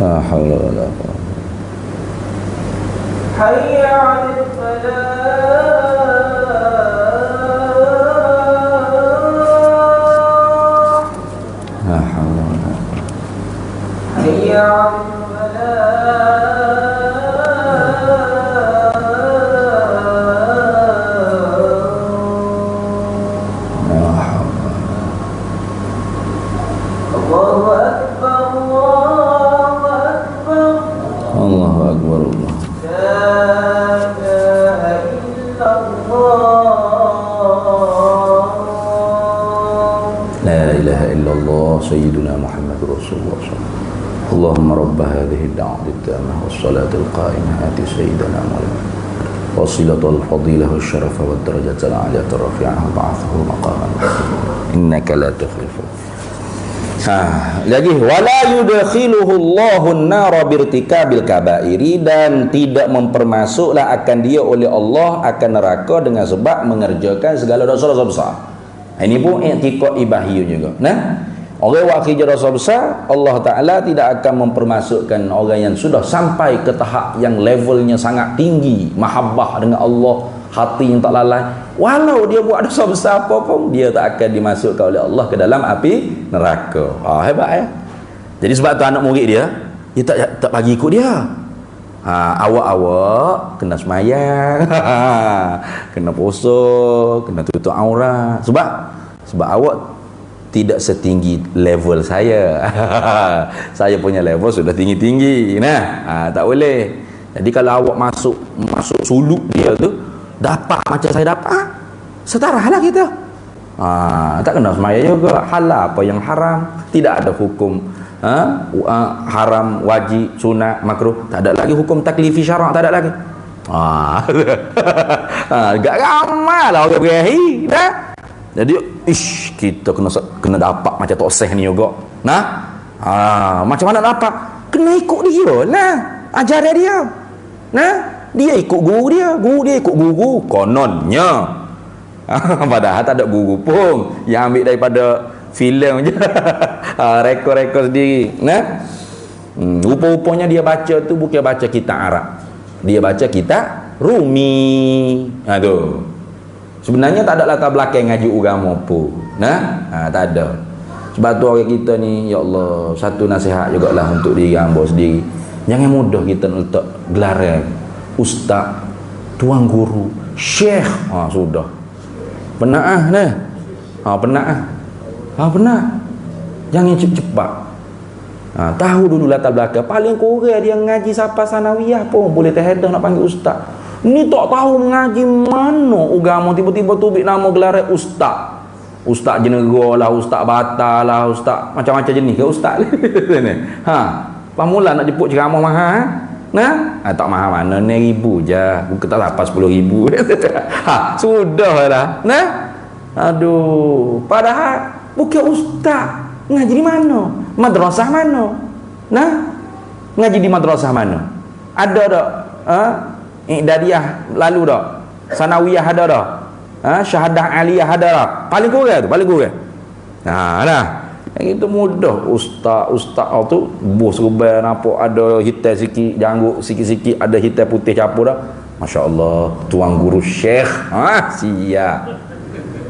لا حول ولا قوة. حي على الفلاح. لا حول ولا قوة. حي على الفلاح. سيدنا محمد رسول الله صلى الله عليه وسلم. اللهم رب هذه الدعوة التامة والصلاة القائمة آت سيدنا مولانا وصلة الفضيلة والشرف والدرجة العالية الرفيعة وبعثه مقاما إنك لا تخلف. Lagi wala yudkhiluhu Allahu an-nara birtikabil kabairi, dan tidak mempermasuklah akan dia oleh Allah akan neraka dengan sebab mengerjakan segala dosa-dosa besar. Ini pun i'tiqad ibahiyun juga. Orang yang kerja dosa besar, Allah Ta'ala tidak akan mempermasukkan orang yang sudah sampai ke tahap yang levelnya sangat tinggi, mahabbah dengan Allah, hati yang tak lalai, walau dia buat dosa besar apa pun, dia tak akan dimasukkan oleh Allah ke dalam api neraka. Hebat ya. Jadi sebab tu anak murid dia tak bagi ikut dia. Awak-awak kena semayang, kena puasa, kena tutup aurat. Sebab awak tidak setinggi level saya. Saya punya level sudah tinggi-tinggi. Tak boleh. Jadi kalau awak masuk suluk dia tu, dapat macam saya dapat, setaralah kita. Tak kena semayang juga. Halal apa yang haram, tidak ada hukum haram, wajib, sunat, makruh, tak ada lagi hukum taklifi syarak, tak ada lagi. Agak ramai lah orang berahi dah. Jadi kita kena dapat macam Tok Seh ni juga. Nah, macam mana dapat? Kena ikut dia lah, ajaran dia. Nah, dia ikut guru dia ikut guru kononnya. Padahal tak ada guru pun, yang ambil daripada filem je. Rekod-rekod sendiri. Nah, rupa-rupanya dia baca tu bukan baca kitab Arab, dia baca kitab Rumi. Tu sebenarnya tak ada latar belakang ngaji agama pun. Nah, tak ada. Sebab tu orang kita ni, ya Allah, satu nasihat jugalah untuk diri hamba sendiri. Jangan mudah kita letak gelaran ustaz, tuan guru, syekh. Sudah penat dah. Penat. Jangan cepat. Tahu dulu latar belakang. Paling kurang dia ngaji sampai sanawiyah pun boleh terhedah nak panggil ustaz. Ni tak tahu mengaji mana agama, tiba-tiba tubik nama gelaran ustaz. Ustaz Jenera lah, ustaz Bata lah, ustaz macam-macam jenis ke ustaz. Pamula nak jemput ceramah mahal. Nah, tak mahal mana ni, ribu je. Bukan tak dapat 10,000. Sudah lah. Nah. Aduh, padahal bukan ustaz. Ngaji di mana? Madrasah mana? Nah, ngaji di madrasah mana? Ada tak? I'dadiyah lalu tak? Sanawiyah ada tak? Syahadah aliyah ada tak? Paling kurang. Nah. Yang itu mudah. Ustaz tu bos ruban nampak ada hitam sikit, janggut sikit-sikit, ada hitam putih capur dah. Masya-Allah, tuan guru syekh. Siap.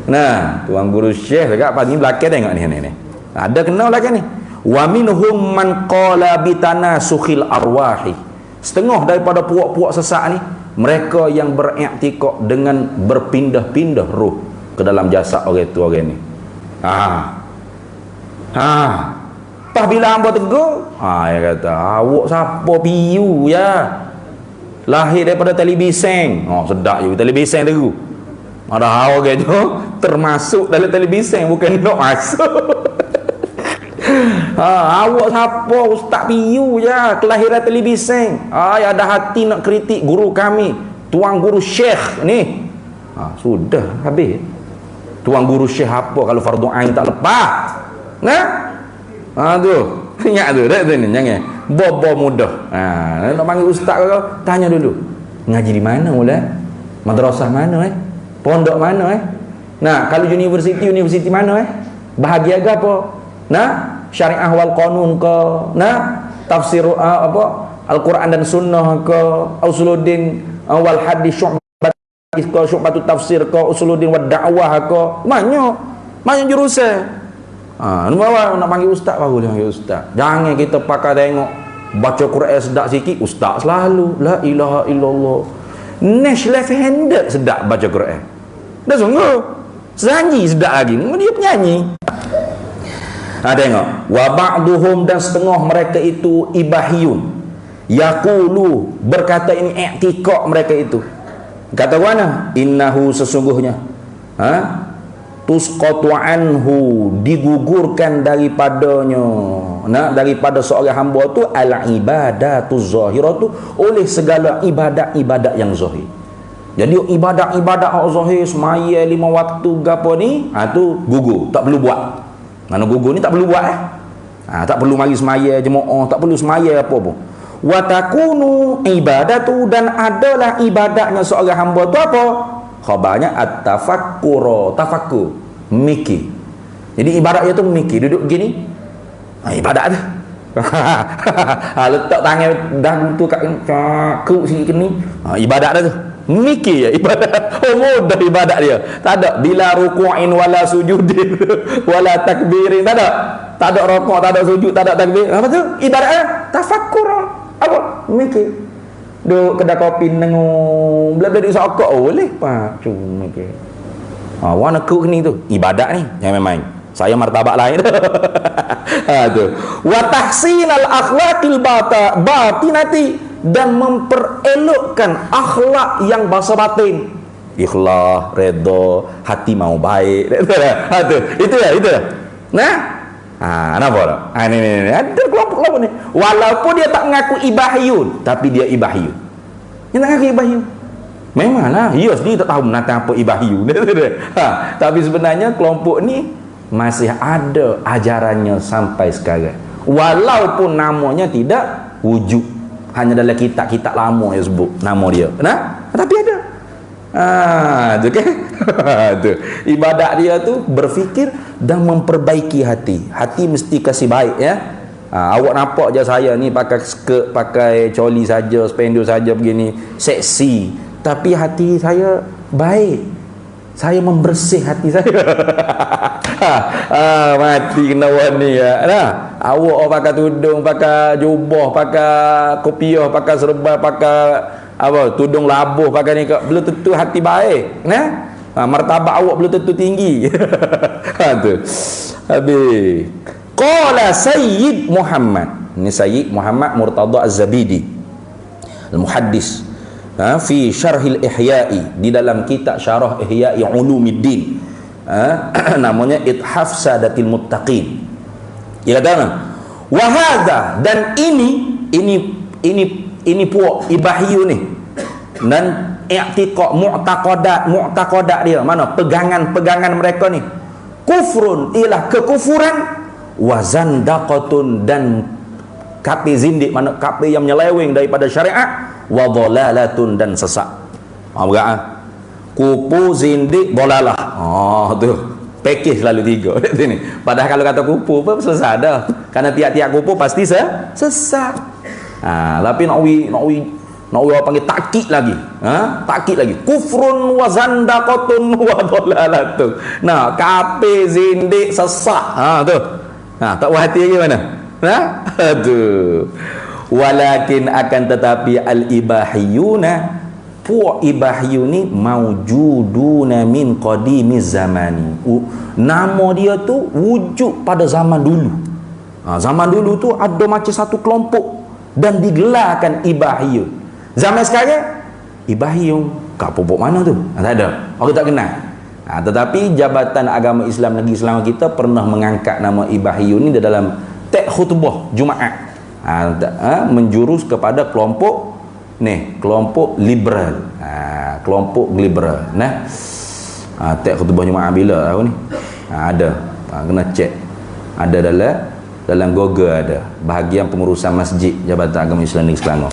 Nah, tuan guru syekh dekat pagi belakang tengok ni. Ada kenal belakang ni. Wa minhum man qala bitanasukhil arwahi. Setengah daripada puak-puak sesat ni, mereka yang beriktikad dengan berpindah-pindah roh ke dalam jasad orang tu orang ni. Pas bila hamba tegur, dia kata, awak siapa piu ya? Lahir daripada telebiseng. Sedap je telebiseng tegur. Ada orang tu termasuk dalam telebiseng, bukan nak masuk. Awak siapa ustaz piu ya, kelahiran telebiseng. Ada hati nak kritik guru kami, tuan guru syekh ni. Sudah habis. Tuan guru syekh apa kalau fardu ain tak lepas? Nah, tu ingat tu dah ni, jangan bobo mudah. Nak panggil ustaz kau, tanya dulu ngaji di mana mula, madrasah mana pondok mana Nah, kalau universiti mana bahagia ke apa? Nah, syariah wal qanun ke? Nah, tafsir Al-Quran dan sunnah ke? Usuluddin wal hadis syu'batut tafsir ke? Usuluddin wad da'wah ke? Banyak jurusan. Nak panggil ustaz baru dia panggil ustaz. Jangan kita pakai tengok baca Quran sedap sikit ustaz selalu. La ilaha illallah. Nash left handed sedap baca Quran. Dah sungguh. Zanji sedap lagi. Dia penyanyi. Tengok. Wa ba'duhum, dan setengah mereka itu ibahiyun. Yaqulu, berkata ini i'tiqad mereka itu. Kata mana? Innahu, sesungguhnya. Tusqatu anhu, digugurkan daripadanya, daripada seorang hamba tu al ibadatuz zahiratu, oleh segala ibadat-ibadat yang zahir. Jadi ibadat-ibadat yang zahir, semaya 5 waktu gapo ni, tu gugur, tak perlu buat. Mana gugur ni tak perlu buat tak perlu mari semaya jemaah, tak perlu semaya apa pun. Wa takunu ibadatu, dan adalah ibadatnya seorang hamba tu apa? Khabarnya at-tafakkur, tafakkur, mikir. Jadi ibadat dia tu mikir, duduk gini, ibadat tu. Letak tangan dagu tu kat kuk sikit ni, ibadat dia tu. Mikir ya ibadat. Mudah ibadat dia. Tak ada bila ruku'in wala sujudin wala takbirin, tak ada. Tak ada rukuk, tak ada sujud, tak ada takbir. Apa tu? Ibadat dia tafakkur. Apa? Mikir. Duk kedai kopi nengung bela-bela duk sokok boleh pak cuma ke warna kuk ni tu ibadat ni, jangan main-main. Saya martabak lain tu. Wa tahsinal akhlaqil batinati, dan memperelokkan akhlak yang bahasa batin. Ikhlas, redha, hati mau baik. Itu dah. Nah, nampak tak? Ni ada kelompok-kelompok ni. Walaupun dia tak mengaku ibahiyun, tapi dia ibahiyun. Dia tak mengaku ibahiyun. Memanglah, ia sendiri tak tahu menata apa ibahiyu. Tapi sebenarnya kelompok ni masih ada ajarannya sampai sekarang. Walaupun namanya tidak wujud, hanya dalam kitab-kitab lama yang sebut nama dia. Tapi ada. Tu kan? Tu. Ibadat dia tu berfikir dan memperbaiki hati. Hati mesti kasih baik ya. Awak nampak je saya ni pakai skirt, pakai coli saja, spendo saja begini, seksi. Tapi hati saya baik. Saya membersih hati saya. Mati kena wani ya. Awak pakai tudung, pakai jubah, pakai kopiah, pakai serba, pakai apa, tudung labuh, pakai ni, belum tentu hati baik. Martabat awak belum tentu tinggi. Tu. Habis. Qala Sayyid Muhammad. Ini Sayyid Muhammad Murtada Az-Zabidi, Al-Muhaddis. Fi Syarhil Ihya'i, di dalam kitab Syarah Ihya'i Ulumiddin, namanya Ithaf Sadatil Muttaqin. Ia kata, wa hadza, dan ini puak ibahiyu ni, dan i'tiqad mu'taqadat dia, mana pegangan mereka ni, kufrun, ialah kekufuran, wa zandaqatun, dan kapi zindik, mana kapi yang menyeleweng daripada syariat, wa dhalalatun, dan sesat. Kupu, zindik, dhalalah. Tu package selalu 3 ni. Padahal kalau kata kupu apa sesat dah, kerana tiap-tiap kupu pasti sesat. Tapi nak orang panggil takkid lagi. Takkid lagi. Kufrun wa zandaqatun wa dhalalatun. Kapi, zindik, sesat. Tu. Tak puas hati lagi mana? Tu. Walakin, akan tetapi, al-ibahiyuna, puak ibahiyu ni maujuduna min qadimiz zamani. Nama dia tu wujud pada zaman dulu. Zaman dulu tu ada macam satu kelompok dan digelarkan ibahiyu. Zaman sekarang ibahiyu kat pokok mana tu? Tak ada. Orang tak kenal. Tetapi Jabatan Agama Islam Negeri Selangor kita pernah mengangkat nama ibahiyu ni dalam teks khutbah Jumaat. Menjurus kepada kelompok liberal. Kelompok liberal. Teks khutbah Jumaat bila aku ni? Ada. Kena cek. Ada dalam Google, ada bahagian pengurusan masjid Jabatan Agama Islam Negeri Selangor.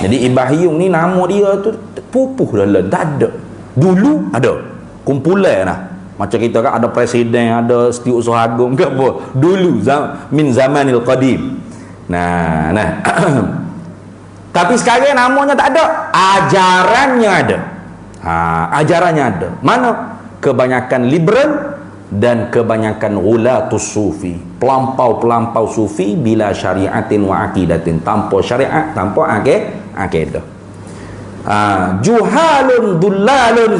Jadi ibahiyung ni nama dia tu pupuh dalam, tak ada. Dulu ada kumpulan macam kita kan ada presiden, ada setiausaha agung ke apa. Dulu min zamanil qadim. Tapi sekarang namanya tak ada, ajarannya ada. Ajarannya ada. Mana? Kebanyakan liberal dan kebanyakan ghulatus sufi, pelampau sufi, bila syariatin wa aqidatin, tanpa syariat, tanpa akidah. Juhalun dullalun,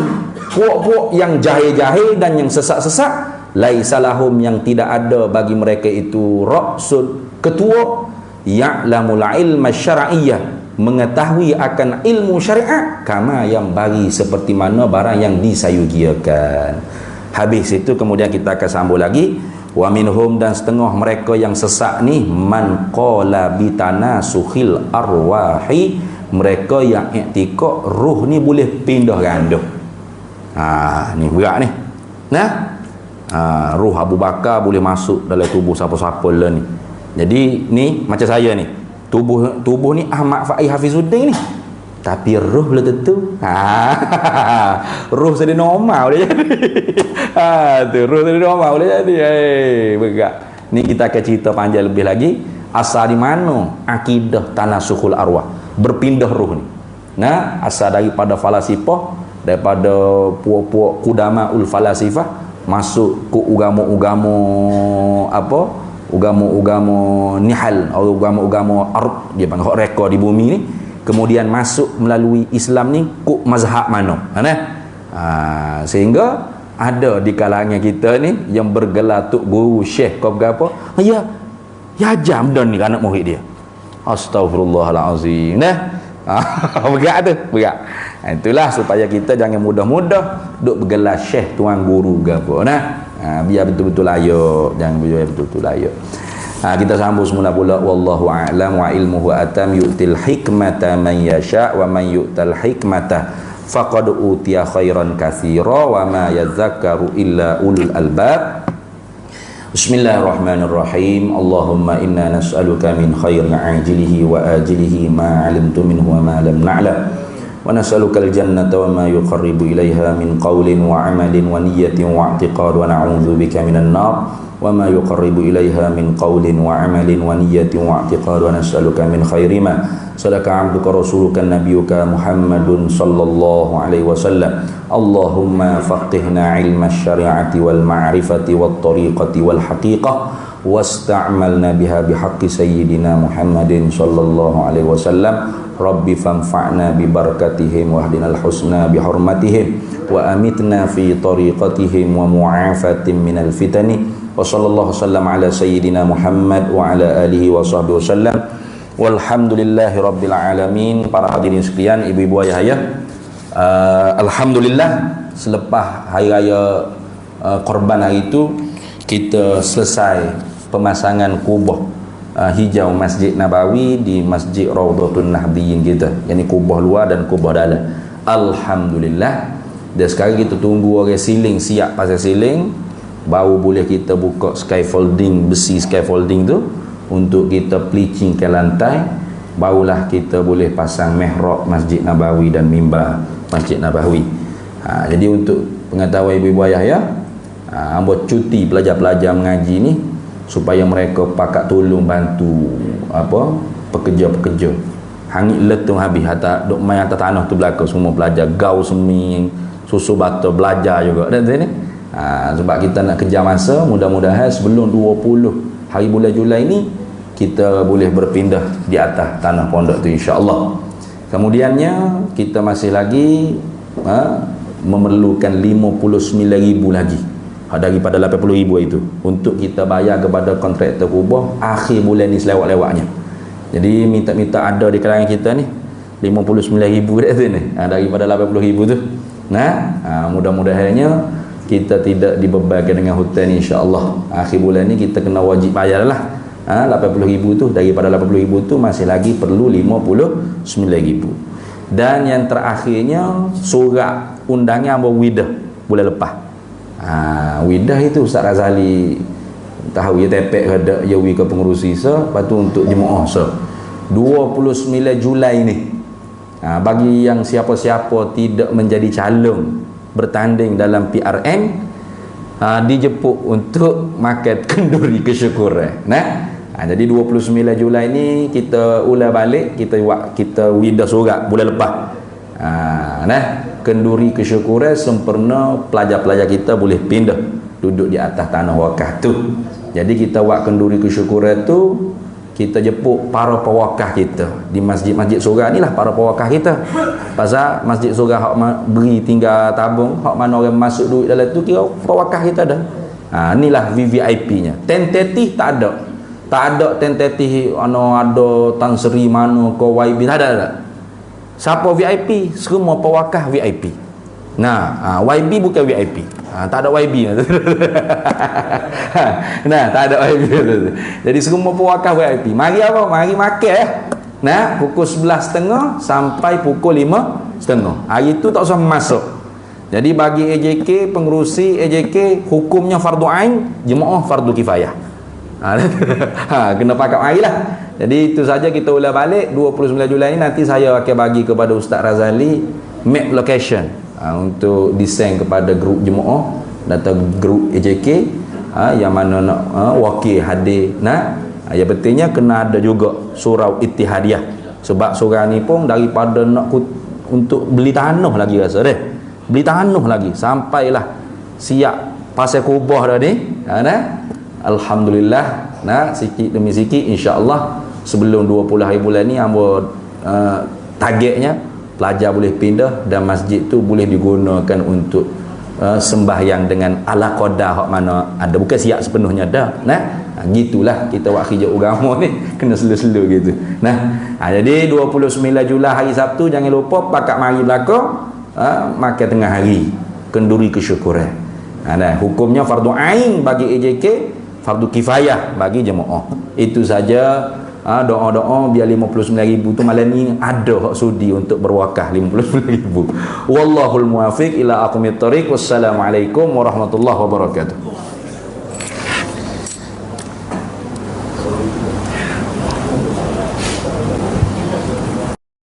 puak-puak yang jahil-jahil dan yang sesat-sesat, laisalahum, yang tidak ada bagi mereka itu ra'sun, ketua, ya'lamul ilma syar'iyyah, mengetahui akan ilmu syariat, kama, yang bagi seperti mana barang yang disayugiakan. Habis itu kemudian kita akan sambung lagi, wa minhum, dan setengah mereka yang sesat ni, man qala bitanasukhil arwahi, mereka yang i'tiqad ruh ni boleh pindah ganda. Ni berat ni. Ruh Abu Bakar boleh masuk dalam tubuh siapa-siapa lah ni. Jadi ni macam saya ni, tubuh ni Ahmad Faiz Hafizuddin ni, tapi roh belum tentu. Roh sedang normal boleh jadi. Tu roh sedang normal boleh jadi. Berat. Ni kita akan cerita panjang lebih lagi, asal di mana akidah tanasukhul arwah, berpindah roh ni. Asal daripada falasifah, daripada puak-puak kudama ul falasifah, masuk ke ugama-ugama apa? Ugama-ugama nihal, atau ugama-ugama ard, dia panggil rekod di bumi ni, kemudian masuk melalui Islam ni ke mazhab mana. Sehingga ada di kalangan kita ni yang bergelar tok guru, syekh ke apa, ya jam dan ni anak murid dia. Astagfirullahalazim. Berat tu, berat. Itulah supaya kita jangan mudah-mudah duk bergelar syekh, tuan guru ke apa. Biar betul-betul layak, jangan biar betul-betul layak. Kita sambung semula pula, wallahu a'lam wa ilmuhu atam yu'til hikmata man yasha wa man yu'tal hikmata faqad utiya khairan katsira wa ma yadhakkaru illa ulul albab. Bismillahirrahmanirrahim. Allahumma inna nas'aluka min khairi ajilihi wa ajilihi ma 'alimtu minhu wa ma lam na'lam. Wa nas'aluka al-jannata wa ma yuqarribu ilaiha min qawlin wa 'amalin wa niyyatin wa i'tiqad wa na'udzu bika minan nar wa ma yuqarribu ilaiha min qawlin wa 'amalin wa niyyatin wa i'tiqad wa nas'aluka min khairi ma sadaka 'abduka rasuluka nabiyyuka Muhammadun sallallahu alaihi wasallam. Allahumma faqihna 'ilma asy-syari'ati wal ma'rifati wat tariqati wal haqiqah wasta'malna biha bihaqqi sayyidina Muhammadin sallallahu alaihi wasallam. Rabbi fanfa'na bi barakatihim wahdinal husna bi hurmatihim wa amitna fi tariqatihim wa mu'afatin minal fitani. Wa sallallahu wasallam ala sayyidina Muhammad wa ala alihi wa sahbihi wasallam. Walhamdulillahi rabbil alamin. Para hadirin sekalian, ibu-ibu ayah-ayah, alhamdulillah selepas hari raya Korban hari itu kita selesai pemasangan kubah hijau Masjid Nabawi di Masjid Raudhatun Nahdiyin kita, yakni kubah luar dan kubah dalam. Alhamdulillah. Dan sekarang kita tunggu orang siling siap pasal siling, baru boleh kita buka scaffolding, besi scaffolding tu untuk kita bleaching ke lantai, barulah kita boleh pasang mihrab Masjid Nabawi dan mimbar Masjid Nabawi. Jadi untuk pengetahuan ibu-ibu ayah ya, hamba cuti pelajar-pelajar mengaji ni supaya mereka pakat tolong bantu pekerja-pekerja. Hangit letung habis hatta duk main atas tanah tu belaka semua pelajar gau seming susu bata belajar juga dan ni. Sebab kita nak kejar masa, mudah-mudahan sebelum 20 hari bulan Julai ni kita boleh berpindah di atas tanah pondok tu insya-Allah. Kemudiannya kita masih lagi memerlukan 59,000 lagi daripada 80,000 itu untuk kita bayar kepada kontraktor kubah akhir bulan ni selewat-lewatnya. Jadi minta ada di kalangan kita ni 59,000 dah tu ni daripada 80,000 tu. Mudah-mudahannya kita tidak dibebankan dengan hutang ni insya-Allah. Akhir bulan ni kita kena wajib bayar lah. 80,000 tu, daripada 80,000 tu masih lagi perlu 59,000. Dan yang terakhirnya surat undangan berwidah bulan lepas. Widah itu Ustaz Razali tahu ya, tepek ada yawi ke pengurusi lepas tu untuk jemaah 29 Julai ni. Bagi yang siapa-siapa tidak menjadi calon bertanding dalam PRN, dijemput untuk makan kenduri kesyukuran. Jadi 29 Julai ni kita ulang balik, kita widah surat bulan lepas. Kenduri kesyukuran sempurna, pelajar-pelajar kita boleh pindah duduk di atas tanah wakaf tu. Jadi kita buat kenduri kesyukuran tu, kita jemput para pewakaf kita di masjid-masjid surah ni lah, para pewakaf kita. Pasal masjid surah hak beri tinggal tabung, hak mana orang masuk duit dalam tu kira pewakaf kita dah. Inilah VVIP-nya. Tentatif tak ada. Tak ada tentatif ada Tan Sri mana ko YB, tak ada. Siapa VIP? Semua pewakaf VIP. YB bukan VIP. Tak ada YB. Tak ada YB. Jadi semua pewakaf VIP. Mari apa? Mari makan pukul 11.30 sampai pukul 5.30. Hari tu tak usah masuk. Jadi bagi AJK, pengerusi AJK, hukumnya fardu ain, jemaah fardu kifayah. Kena pakat marilah. Jadi itu saja, kita ulang balik 29 Julai ni. Nanti saya akan bagi kepada Ustaz Razali map location untuk design kepada grup jemaah atau grup AJK yang mana nak wakil hadir. Yang pentingnya kena ada juga surau ittihadiyah. Sebab surau ni pun daripada nak untuk beli tanah lagi rasa deh. Beli tanah lagi sampailah siap pasal kubah dah ni. Alhamdulillah, sikit demi sikit insya-Allah sebelum 20 hari bulan ni hamba targetnya pelajar boleh pindah dan masjid tu boleh digunakan untuk sembahyang dengan ala qadar hak mana ada, bukan siap sepenuhnya dah. Gitulah kita buat kerja agama ni, kena selu-selu gitu. Jadi 29 Julai hari Sabtu jangan lupa pakat mari belaka makan tengah hari kenduri kesyukuran. Hukumnya fardu ain bagi AJK, fardu kifayah bagi jemaah. Itu saja doa-doa biar 59,000 tu malam ni ada hak sudi untuk berwakaf 59,000. Wallahul muwafiq ila aqwamit thoriq. Wassalamualaikum warahmatullahi wabarakatuh.